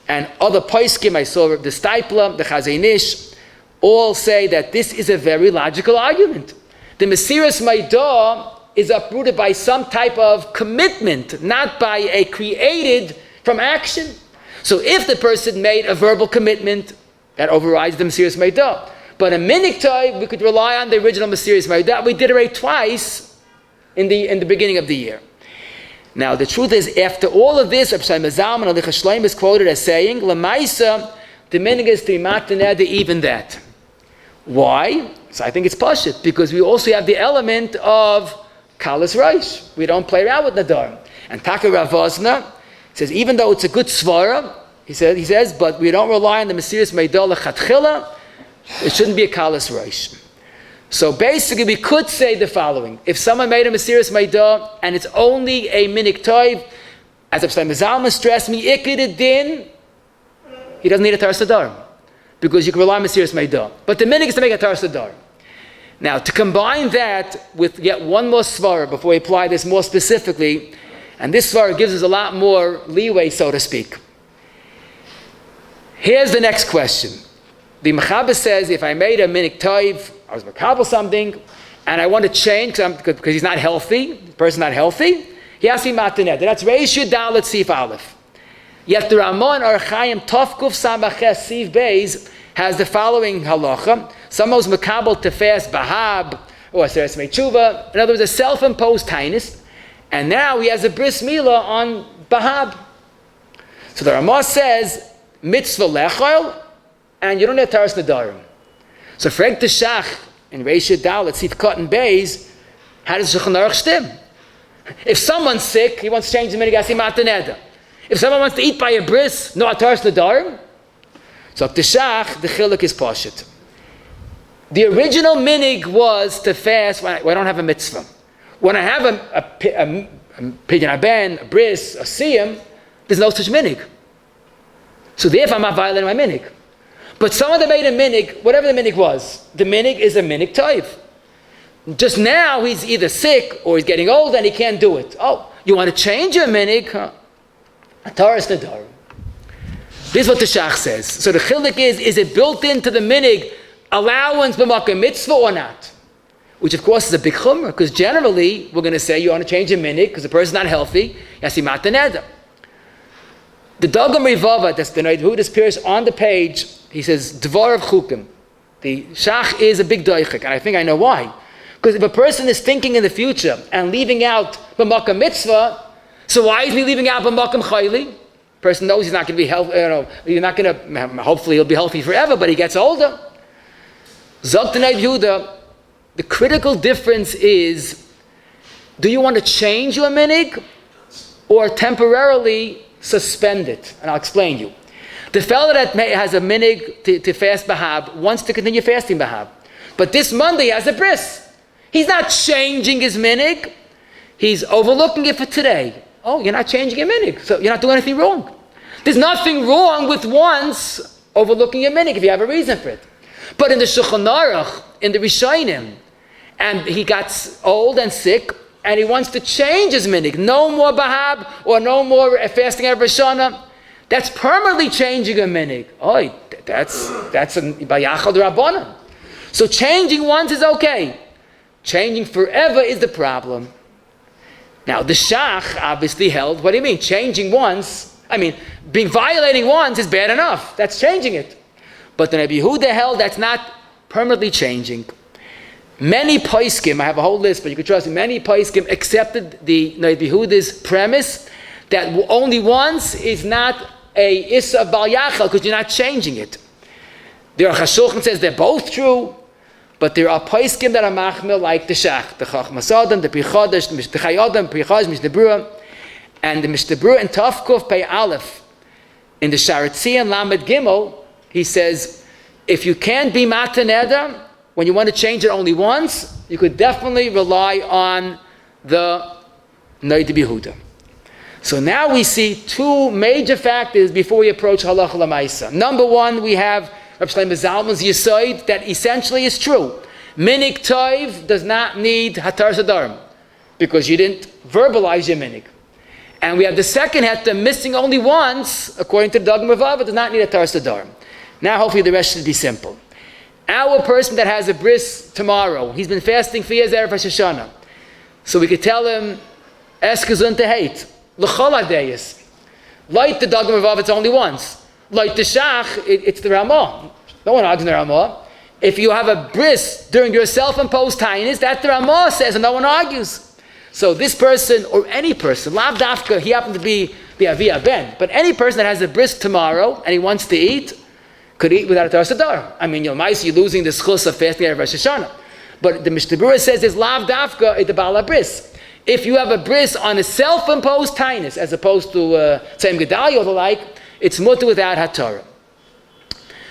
and other Poiskim, I saw the Steipler, the Chazanish, all say that this is a very logical argument. The Mesiras Meidah is uprooted by some type of commitment, not by a created from action. So if the person made a verbal commitment, that overrides the Mesiras Meidah. But a minhag tov, we could rely on the original Mesiras Meidah. We did it twice in the beginning of the year. Now the truth is, after all of this, Rabbi Zalman Halichas Shloimeh is quoted as saying, "Lamaisa, the minhag is to mat neder even that." Why? So I think it's pashut, because we also have the element of kalas reish. We don't play around with nadarim. And Taka Rav Vosner says, even though it's a good svara, he says, but we don't rely on the Mesiras Meidah lechatchila, It shouldn't be a kalas rosh. So basically, we could say the following: if someone made a mesiras meidah and it's only a minhag toiv, as Rabbi Zalman stressed, mi'ikid din, he doesn't need a taras nadarim, because you can rely on mesiras meidah. But the minhag is to make a taras nadarim. Now, to combine that with yet one more svara before we apply this more specifically, and this svara gives us a lot more leeway, so to speak. Here's the next question. The Mechaber says, if I made a minhag toiv, I was makabel something, and I want to change because he's not healthy, the person's not healthy, he has to be mataned. That's Reish Dalet Sif Aleph. Yet the Ramon or Chaim Tovkuf Samaches Sif Beis has the following halacha. Someone who's makabel to fast bahab or seres meitshuva, in other words, a self-imposed tainus, and now he has a bris milah on bahab. So the Ramah says mitzvah lechol, and you don't have taras nadarim. So frag the shach in Reish Dalet Sif Cotton Beis, how does Shulchan Aruch stem? If someone's sick, he wants to change the minhag asi mataneda. If someone wants to eat by a bris, no ataras nadarim. So the shach, the chiluk is pashut. The original minhag was to fast when I don't have a mitzvah. When I have a pidyon haben, a bris, a siyam, there's no such minhag. So therefore I'm not violating my minhag. But someone that made a minhag, whatever the minhag was, the minhag is a minhag toiv. Just now he's either sick or he's getting old and he can't do it. Oh, you want to change your minhag? Hataras nadarim. This is what the shach says. So the chiluk is it built into the minhag allowance b'makom mitzvah or not? Which of course is a big chumrah, because generally we're going to say you want to change your minhag because the person's not healthy. Yasi mataneda. The Dagam Rivava, that's the Nedarim Pirush on the page, he says Dvar of Chukim. The shach is a big doichik, and I think I know why. Because if a person is thinking in the future and leaving out b'makom mitzvah, so why isn't he leaving out b'makom chayli? Person knows he's not going to be healthy. You're not going to. Hopefully, he'll be healthy forever, but he gets older. Zok the Yehuda, the critical difference is: do you want to change your minhag or temporarily suspend it? And I'll explain you. The fellow that has a minhag to fast bahab wants to continue fasting bahab, but this Monday he has a bris. He's not changing his minhag. He's overlooking it for today. Oh, you're not changing your minhag, so you're not doing anything wrong. There's nothing wrong with once overlooking your minhag if you have a reason for it. But in the Shulchan Aruch, in the Rishonim, and he got old and sick, and he wants to change his minhag. No more bahab or no more fasting erevRosh. That's permanently changing a minhag. Oh, that's a bayachal d'Rabbanan. So changing once is okay. Changing forever is the problem. Now, the shach obviously held, what do you mean? Changing once, violating once is bad enough. That's changing it. But the Rabbi Yehuda held that's not permanently changing. Many poskim, I have a whole list, but you can trust me, many poskim accepted the Rabbi Yehuda's premise that only once is not a issa of bal yachal because you're not changing it. There are Chashulchan says they're both true. But there are poskim that are machmir like the shach, the chachmas adam, the prichodesh, the chayadam, prichodesh, Mishnah Berurah, and the Mishnah Berurah in Tafkuf Pei Aleph, in the Sharatzi and Lamed Gimel, he says, if you can't be mataneda, when you want to change it only once, you could definitely rely on the Nedarim Yehuda. So now we see two major factors before we approach halacha l'maisa. Number one, we have Rabbi Zalman's Yisoid that essentially is true. Minhag toiv does not need hataras nadarim because you didn't verbalize your minhag. And we have the second heta missing only once, according to the Dagam Rivava, does not need hataras nadarim. Now hopefully the rest should be simple. Our person that has a bris tomorrow, he's been fasting for years, erevRosh Hashana. So we could tell him, es gesund to hate, l'chol hadeyes. Like the Dagam Rivava, it's only once. Like the shach, it's the Ramah. No one argues in the Ramah. If you have a bris during your self-imposed tainus, that the Ramah says, and no one argues. So this person, or any person, lav dafka, he happened to be the Aviyah Ben, but any person that has a bris tomorrow and he wants to eat, could eat without a taras nadarim. You're losing the schus of fasting erevRosh Hashana. But the Mishnah Berurah says there's lav dafka at the Baal bris. If you have a bris on a self-imposed tainus, as opposed to Tzayim Gedalia or the like, it's mutter without hatara.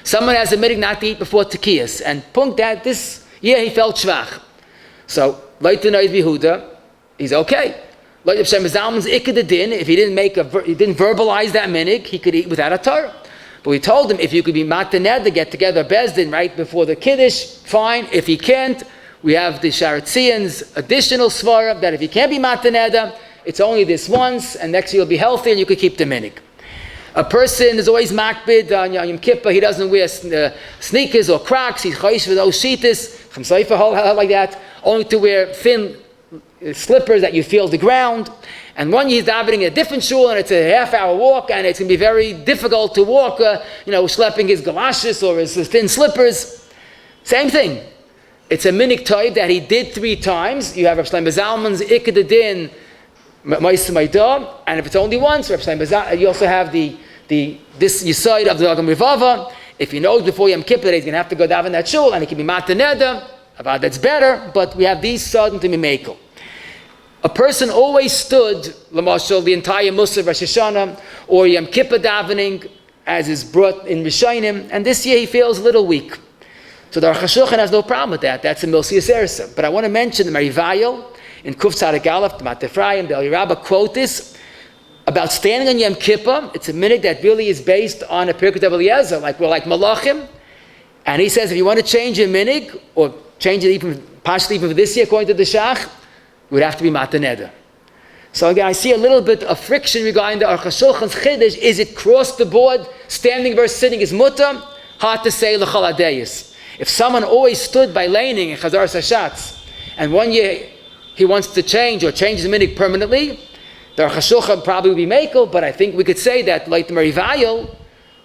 Someone has a minhag not to eat before tekiyas, and punkt that this year he felt shvach. So, like the Noid Behuda, he's okay. Like the Shem Zalman's ikad din, if he didn't verbalize that minhag, he could eat without a Torah. But we told him, if you could be neder, get together bezdin right before the kiddush, fine. If he can't, we have the Sharatzian's additional svara that if you can't be neder, it's only this once, and next year you'll be healthy and you could keep the minhag. A person is always makbid on Yom Kippur, he doesn't wear sneakers or Crocs, he's chayish with those sheetas, from Seifa like that, only to wear thin slippers that you feel the ground. And one year he's davening in a different shul and it's a half-hour walk and it's going to be very difficult to walk, schlepping his galoshes or his thin slippers. Same thing. It's a minhag toiv that he did 3 times. You have Rav Shlomo Zalman's ikad din, Ma'aseh Maidah, and if it's only once, Rav Shlomo Zalman, you also have this yisoid of the Nagam Rivava. If he knows before Yom Kippur that he's going to have to go daven that shul and he can be neder, about that's better, but we have these sudden to be mekel. A person always stood, l'mashal, the entire Musaf Rosh Hashana, or Yom Kippur davening, as is brought in Rishonim, and this year he feels a little weak. So the Aruch HaShulchan has no problem with that. That's a Milsias Ersa. But I want to mention the Merivayel, in Kuf Tzadik Aleph, the Matefrayim, the Elirabah quote this, about standing on Yom Kippur. It's a minhag that really is based on a Pirkei Eliezer, like we're like Malachim. And he says, if you want to change your minhag, or change it even, partially even for this year, according to the Shach, would have to be neder. So again, I see a little bit of friction regarding the Aruch HaShulchan's chiddush. Is it cross the board? Standing versus sitting is mutter? Hard to say l'chol hadayis. If someone always stood by laning in Chazar Sashatz, and one year he wants to change or change the minhag permanently, the Aruch HaShulchan probably would be mekel, but I think we could say that, like the Merivayel,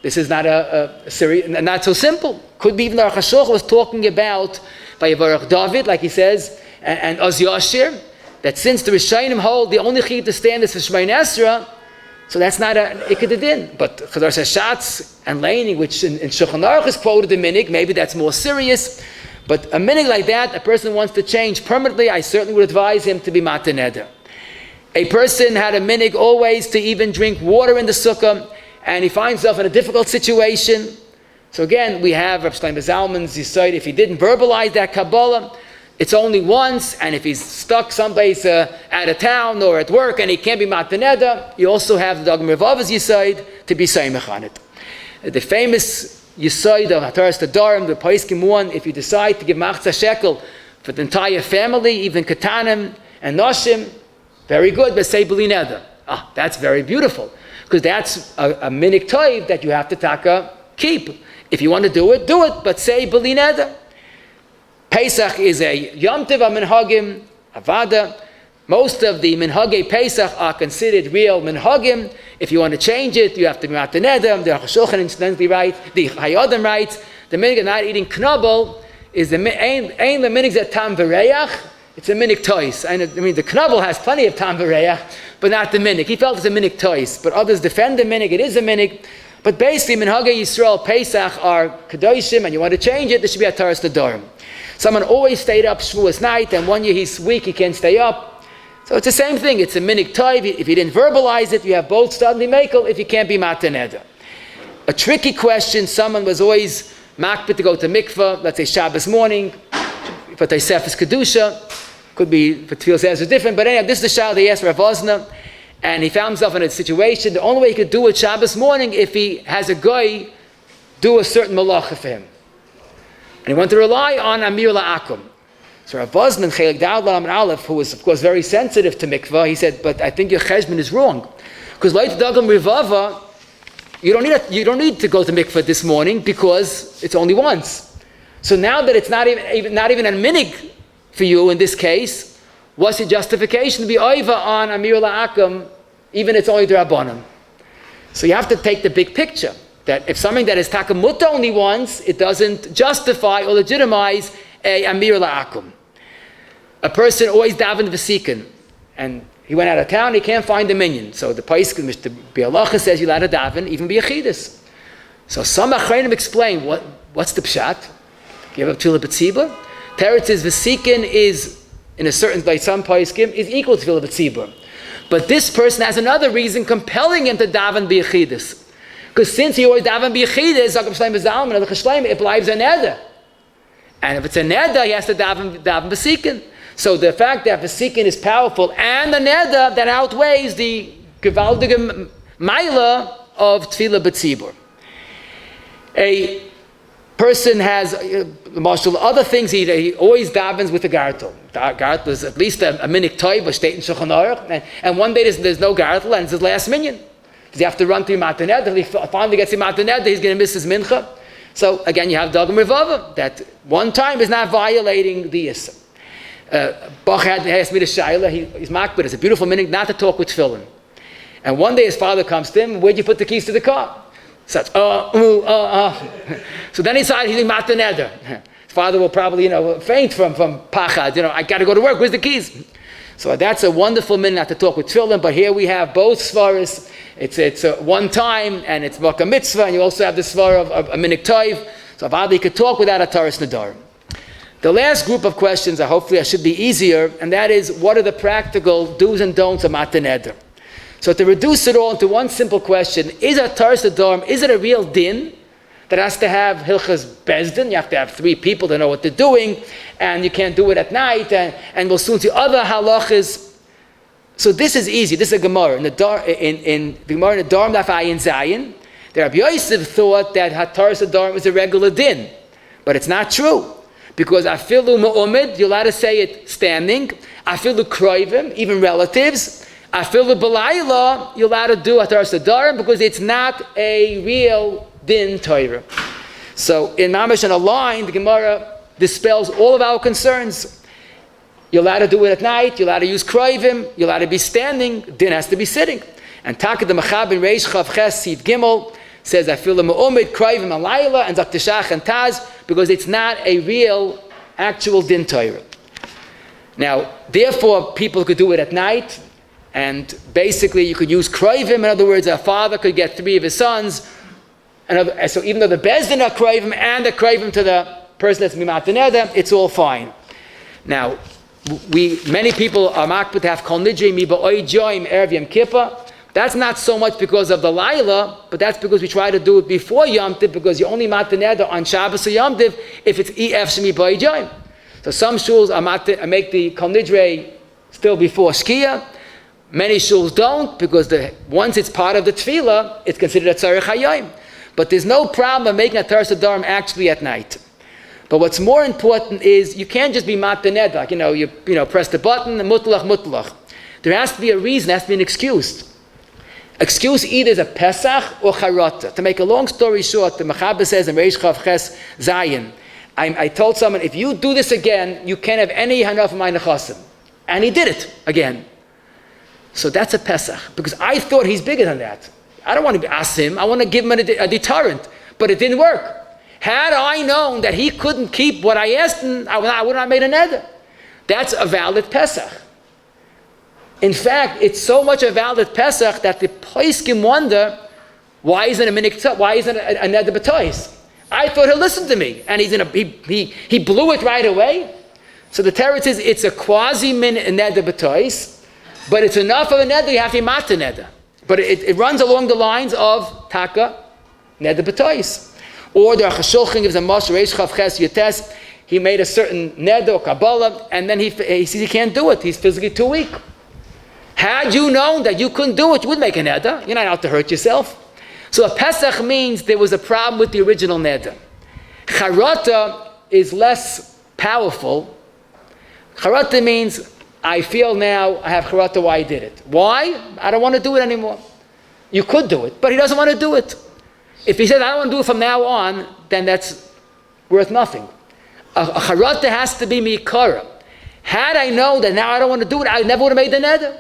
this is not not so simple. Could be even the Aruch HaShulchan was talking about by Yivarach David, like he says, and Oz Yashir, that since the Rishonim hold the only chiyuv to stand is for Shemayin Esra, so that's not an ikad din. But Chazar Sashatz and laning, which in Shulchan Aruch is quoted the minhag, maybe that's more serious. But a minhag like that, a person wants to change permanently, I certainly would advise him to be neder. A person had a minhag always to even drink water in the sukkah, and he finds himself in a difficult situation. So again, we have Rav Shlomo Zalman's Yisoid, if he didn't verbalize that Kabbalah, it's only once, and if he's stuck someplace out of town or at work and he can't be neder, you also have the Nagam Rivava's Yisoid to be Seimach on it. The famous Yisoid of Hataras Nedarim, the Paiskim one, if you decide to give machzah shekel for the entire family, even Katanim and Noshim, very good, but say b'li neder. That's very beautiful, because that's a minhag toiv that you have to keep. If you want to do it, but say b'li neder. Pesach is a Yomtov of minhagim, avada. Most of the minhagei Pesach are considered real minhagim. If you want to change it, you have to be neder. The Aruch HaShulchan incidentally writes, the Hayodim writes, the minhag of not eating knobel is the minhag that tam v'reach. It's a minhag tois. I mean, the knobel has plenty of tam v'reach, but not the minhag. He felt it's a minhag tois, but others defend the minhag. It is a minhag. But basically, minhagei Yisrael Pesach are kadoshim, and you want to change it, there should be a Hataras Nedarim. Someone always stayed up Shavuos night, and one year he's weak, he can't stay up. So it's the same thing. It's a minhag toiv. If you didn't verbalize it, you have both suddenly mekel if you can't be neder. A tricky question. Someone was always makbid to go to mikveh, let's say Shabbos morning, for Tosefes Kedusha. Could be for Tefillas Ezra different, but anyhow, this is the shal they asked Rav Ozna, and he found himself in a situation. The only way he could do it Shabbos morning if he has a guy do a certain malacha for him. And he wanted to rely on Amir La'akum. So Rav Ozman, Chelik Da'al Lam and Aleph, who was of course very sensitive to mikvah, he said, but I think your cheshbon is wrong. Because like Dagam Rivava, you don't need to go to mikvah this morning because it's only once. So now that it's not even a minhag for you in this case, what's your justification to be over on Amir La'akum, even if it's only D'Rabbanan? So you have to take the big picture. That if something that is takamut only once, it doesn't justify or legitimize a Amir La'akum. A person always davened v'sikin, and he went out of town, he can't find the minyan. So the Paiskim, Mr. Bialacha says you're allowed to daven, even be a chidus. So some achreinim explain, what's the pshat? Give up tefillah b'tzibur? Teretz is v'sikin is, in a certain, like some Paiskim, is equal to tefillah b'tzibur. But this person has another reason compelling him to daven be a chidus. Because since he always daven b'yechidus, it bleibt a neder. And if it's a neder, he has to daven b'sikin. So the fact that b'sikin is powerful and the neder, that outweighs the gewaltige maila of tefillah b'tzibur. A person has, marshal, other things he always davens with a gartel. Gartel is at least a minhag toiv, a state in Shulchan Aruch, and one day there's no gartel and it's his last minyan. Because you have to run through Mataned. If he finally gets in Mataned, he's going to miss his mincha. So again, you have Dagam Revava, that one time is not violating the Yisr. Bach had asked me to Shaila, he's makbid, it's a beautiful minhag not to talk with tefillin. And one day his father comes to him, where'd you put the keys to the car? So then he decided he's in Mataned. His father will probably, faint from pachad. I got to go to work. Where's the keys? So that's a wonderful minhag not to talk with tefillin. But here we have both svaras. It's one time and it's a mitzvah, and you also have the svar of a minhag toiv. So Avadi could talk without Hataras Nedarim. The last group of questions, hopefully I should be easier, and that is, what are the practical do's and don'ts of Mataned? So to reduce it all into one simple question, is Hataras Nedarim, is it a real din that has to have hilchas bezdin? You have to have 3 people to know what they're doing, and you can't do it at night, and we'll soon see other halachas. So this is easy. This is a Gemara. In the Gemara in Nedarim Daf Ayin Zayin, the Rabbi Yosef thought that Hataras Nedarim is a regular din, but it's not true. Because afilu ma'umid, you're allowed to say it standing. Afilu kroivim, even relatives. Afilu b'layla, you're allowed to do Hataras Nedarim because it's not a real din Torah. So in Mamash and a line, the Gemara dispels all of our concerns. You're allowed to do it at night. You're allowed to use kroivim. You're allowed to be standing. Din has to be sitting. And Taka the Machab in Reish Chav Ches Sid Gimel says afilu ma'umid, kroivim and layla, and Zaktashach and Taz, because it's not a real, actual din Torah. Now, therefore, people could do it at night, and basically you could use kroivim. In other words, a father could get 3 of his sons, and so even though the bezdin are kroivim and the kroivim to the person that's mimataneda, it's all fine. Now, many people are makbid to have kol nidri mi ba'oi joim erev Yom Kippur. That's not so much because of the Laila, but that's because we try to do it before Yomtov, because you only mataneda on Shabbos or Yomtov if it's ef shemi ba'ijayim. So some shuls make the kol nidre still before Shkia. Many shuls don't, because once it's part of the tefillah, it's considered a tzarech hayayim. But there's no problem of making a Hataras Nedarim actually at night. But what's more important is you can't just be mataned, like you press the button and mutlach. There has to be a reason, there has to be an excuse. Excuse either is a Pesach or Charata. To make a long story short, the Mechaber says in Reish Chav Ches Zayin, I told someone, if you do this again, you can't have any hanaf of my nechasim. And he did it again. So that's a Pesach, because I thought he's bigger than that. I don't want to ask him, I want to give him a deterrent, but it didn't work. Had I known that he couldn't keep what I asked him, I would not have made a neder. That's a valid Pesach. In fact, it's so much a valid Pesach that the Poskim wonder, why isn't a neder b'tois? I thought he'll listen to me, and he blew it right away. So the Teretz is, it's a quasi neder b'tois, but it's enough of a neder, you have to mata neder. But it runs along the lines of taka neder b'tois. Or the Chashulchan gives a mashal Reish Chav Ches Yotes, he made a certain neder or Kabbalah, and then he sees he can't do it, he's physically too weak. Had you known that you couldn't do it, you would make a neder. You're not out to hurt yourself. So a Pesach means there was a problem with the original neder. Charata is less powerful. Charata means, I feel now I have charata why I did it. Why? I don't want to do it anymore. You could do it, but he doesn't want to do it. If he says, I don't want to do it from now on, then that's worth nothing. A charata has to be mikara. Had I known that now I don't want to do it, I never would have made the neder.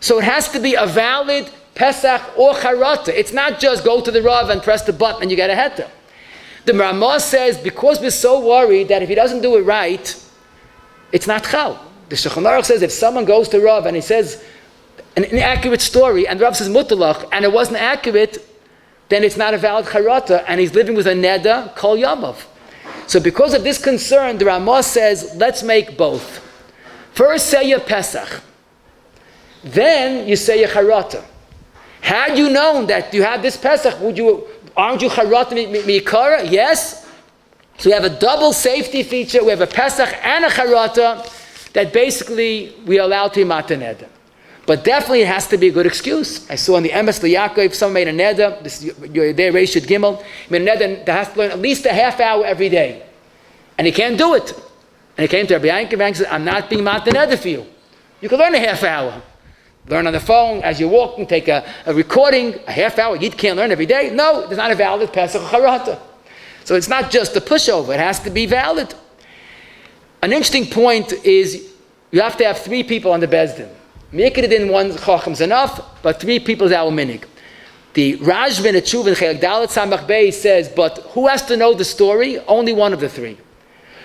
So it has to be a valid Pesach or Charata. It's not just go to the Rav and press the button and you get a heter. The Ramah says, because we're so worried that if he doesn't do it right, it's not chal. The Shulchan Aruch says if someone goes to Rav and he says an inaccurate story and the Rav says mutalach and it wasn't accurate, then it's not a valid Charata and he's living with a neder kol yamav. So because of this concern, the Ramah says, let's make both. First say your Pesach. Then you say a Charata. Had you known that you had this Pesach, aren't you Charata Mikara? Yes. So we have a double safety feature. We have a Pesach and a Charata that basically we allow to be neder. But definitely it has to be a good excuse. I saw in the Emes L'Yaakov, someone made a neder, this is your day Reshut Gimel, made a neder that has to learn at least a half hour every day. And he can't do it. And he came to Rabbi Yankiv and said, I'm not being neder for you. You can learn a half hour. Learn on the phone, as you're walking, take a recording, a half hour. You can't learn every day. No, there's not a valid Pesach or Charata. So it's not just a pushover, it has to be valid. An interesting point is you have to have 3 people on the Bezdin. Mikredin, one Chacham is enough, but 3 people is our minhag. The Rajban at Shuv in Chelek Dalet Samach Bey says, but who has to know the story? Only one of the 3.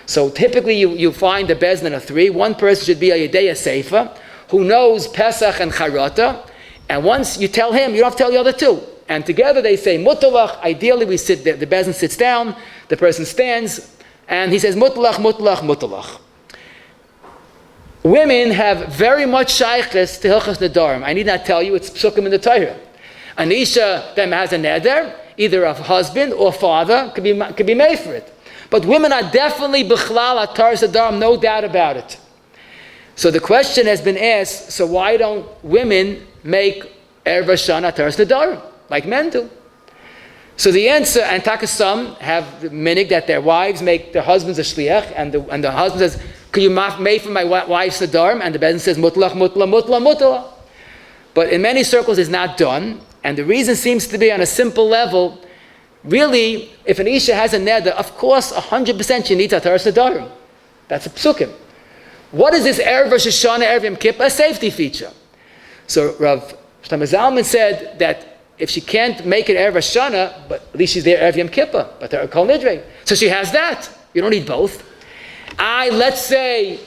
So typically you find the Bezdin of 3. One person should be a Yedei Seifa, who knows Pesach and Charata, and once you tell him, you don't have to tell the other 2. And together they say Mutalach. Ideally we sit there, the Bezdin sits down, the person stands, and he says Mutalach, Mutalach, Mutalach. Women have very much shaykhs to Hilchos Nedarim. I need not tell you, it's psukim in the Torah. An isha that has a neder, either a husband or father, could be made for it. But women are definitely b'chlal ataras nedarim, no doubt about it. So the question has been asked, so why don't women make erevRosh ataras nedarim, like men do? So the answer, and some have the minhag that their wives make their husbands a shliach, and the husband says, could you make for my wife's nedarim? And the Bezdin says, mutlach, mutlach, mutlach, mutlach. But in many circles it's not done, and the reason seems to be on a simple level. Really, if an isha has a neder, of course 100% she needs ataras nedarim. That's a psukim. What is this erevRosh Hashana, erev Yom Kippur? A safety feature. So Rav Shlomo Zalman said that if she can't make it erevRosh Hashana, but at least she's there erev Yom Kippur, but they're kol nidre. So she has that. You don't need both. Let's say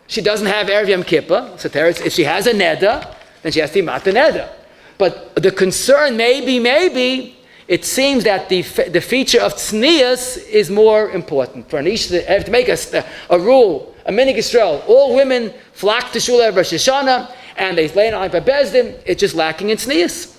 she doesn't have erev Yom Kippur, so if she has a neder, then she has to be neder. But the concern maybe, it seems that the feature of tznius is more important. For an isha to make a rule, a minhag Yisrael, all women flock to shul erevRosh Hashana, and they lay on by Bezdin, it's just lacking in tznius.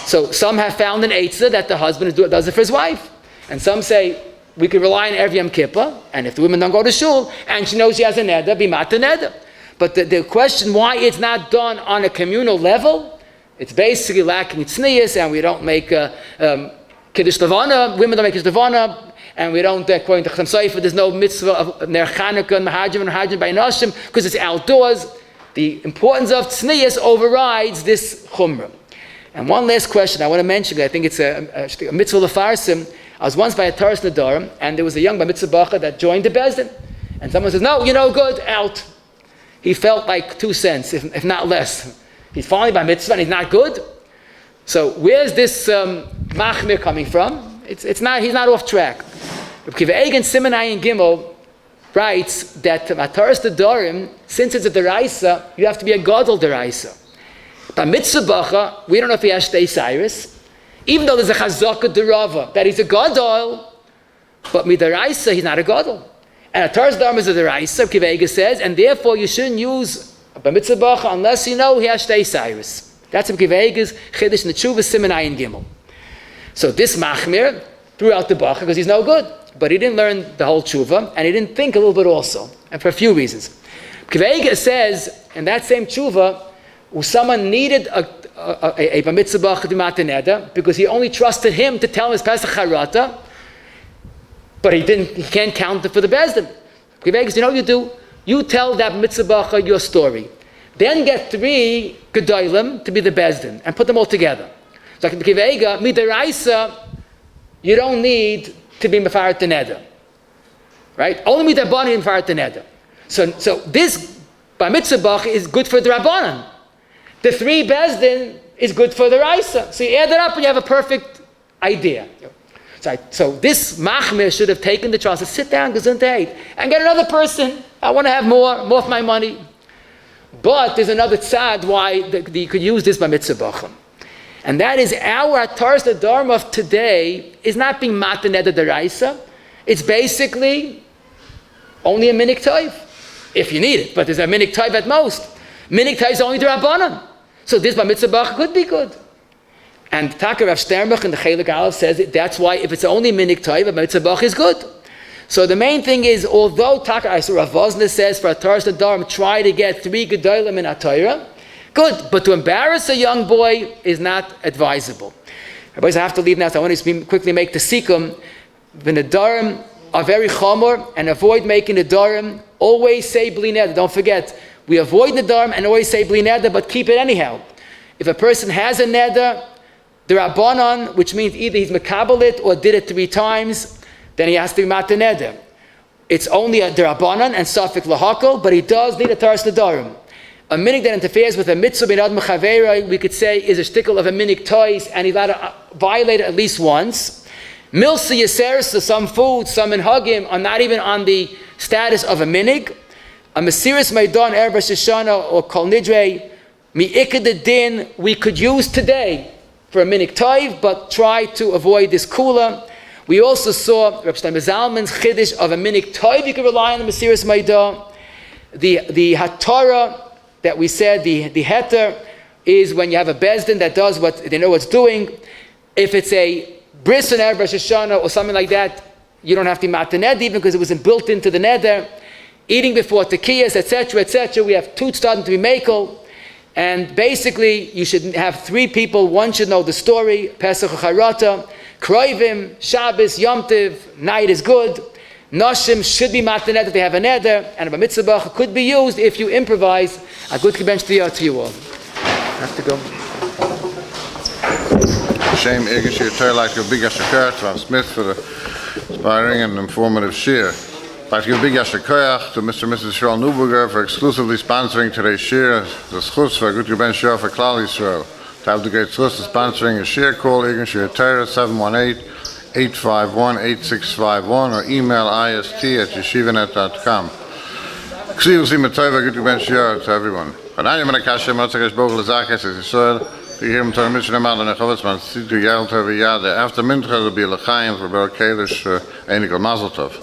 So some have found an eitzah that the husband does it for his wife. And some say, we could rely on erev Yom Kippur, and if the women don't go to shul, and she knows she has a neder, be neder. But the question why it's not done on a communal level, it's basically lacking tznius, and we don't make kiddush levana, women don't make kiddush levana, and we don't, according to Chassam Sofer, there's no mitzvah of ner Chanukah and minhagim by nashim, because it's outdoors. The importance of tznius overrides this chumrah. And one last question I want to mention, I think it's a mitzvah lefarsim. I was once by a Taras Nedarim, and there was a young bar mitzvah bacha that joined the Bezdin. And someone says, no, good, out. He felt like 2 cents, if not less. He's finally by mitzvah and he's not good. So where's this machmir coming from? He's not off track. Rabbi Egan Siman Ayin Gimel writes that Taras Nedarim, since it's a deraisa, you have to be a gadol deraisa. By mitzvah bacha, we don't know if he has shtei cyrus. Even though there's a chazaka derava that he's a gadol, but midaraisa he's not a gadol. And a taras dharma is a deraisa, Kivega says, and therefore you shouldn't use a mitzvah bacha unless you know he has shtei cyrus. That's Kivega's chiddush netshuva siman ayin gimel. So this machmir threw out the bacha because he's no good, but he didn't learn the whole tshuva, and he didn't think a little bit also, and for a few reasons. Kivega says in that same tshuva, someone needed a mitzvah neder because he only trusted him to tell him his Pesach Charata, but he can't count it for the Bezdin. You know what you do? You tell that mitzvah your story. Then get 3 gedolim to be the Bezdin and put them all together. So like Kivega, midaraisa, you don't need to be mefaret the neder. Right? Only midabani mefaret the neder. So this by mitzvah is good for the Rabbanan. The 3 Bezdin is good for the Raisa. So you add it up and you have a perfect idea. So this machmir should have taken the chance to sit down, gesundheit, and get another person. I want to have more of my money. But there's another tzad why you could use this by mitzvah. And that is our ataras nedarim of today is not being neder deraisa. It's basically only a minhag tov, if you need it. But there's a minhag tov at most. Minhag tov is only the Rabbanan. So this bar mitzvah could be good. And Taka Rav Sternbach in the Chelik Aleph says that's why if it's only minig toiv, a mitzvah bach is good. So the main thing is, although Taka Rav Vosner says for Hataras Nedarim, try to get 3 gedolim in Torah, good, but to embarrass a young boy is not advisable. Boys, I have to leave now, so I want to quickly make the sikum. The Nedarim are very chomer, and avoid making Nedarim. Always say bli neder. Don't forget, we avoid Nedarim and always say bli neder, but keep it anyhow. If a person has a neder, the Rabbanon, which means either he's mekabel it or did it 3 times, then he has to be matir neder. It's only a Rabbanon and suffix lahakol, but he does need a taras nedarim. A minhag that interferes with a mitzvah binad mechaveira, we could say, is a shtickle of a minhag toys, and he's allowed to violate it at least once. Milsa yaseris, some food, some minhagim are not even on the status of a minhag. A mesiris meidan erevRosh Hashana or kol nidre mi'ikad din we could use today for a minhag toiv, but try to avoid this kula. We also saw Reb Shlomo Zalman's chiddush of a minhag toiv. You can rely on the mesiris meidan. The hatara that we said, the heter, is when you have a bezdin that does what they know what's doing. If it's a bris and erevRosh Hashana or something like that, you don't have to mat the neder even because it wasn't built into the neder. Eating before tekiyas, etc., etc. We have 2 starting to be makel, and basically you should have 3 people. One should know the story, Pesach or Charata, Kroivim, Shabbos, Yomtov, night is good. Noshim should be mat the neder if they have a neder, and a mitzvah could be used if you improvise. A good kibench to you all. I have to go. Shame Egan Shir like your big Ashakar to Smith for the inspiring and informative shir. Like your big Ashakar to Mr. and Mrs. Shirl Neuberger for exclusively sponsoring today's shir. The schutz for good kibench shir for Klal Yisrael. To have the great schutz of sponsoring a shir, call Egan Shir 718-851-8651 or email ist@yeshivanet.com. See you see me to everyone. And I am in a kasha motzakes bogel zakes is soil. You hear him turn mission mal and Chovetsman sit to yell to every yard. After mincha will be lechaim for Ber Kalish einigal mazel tov.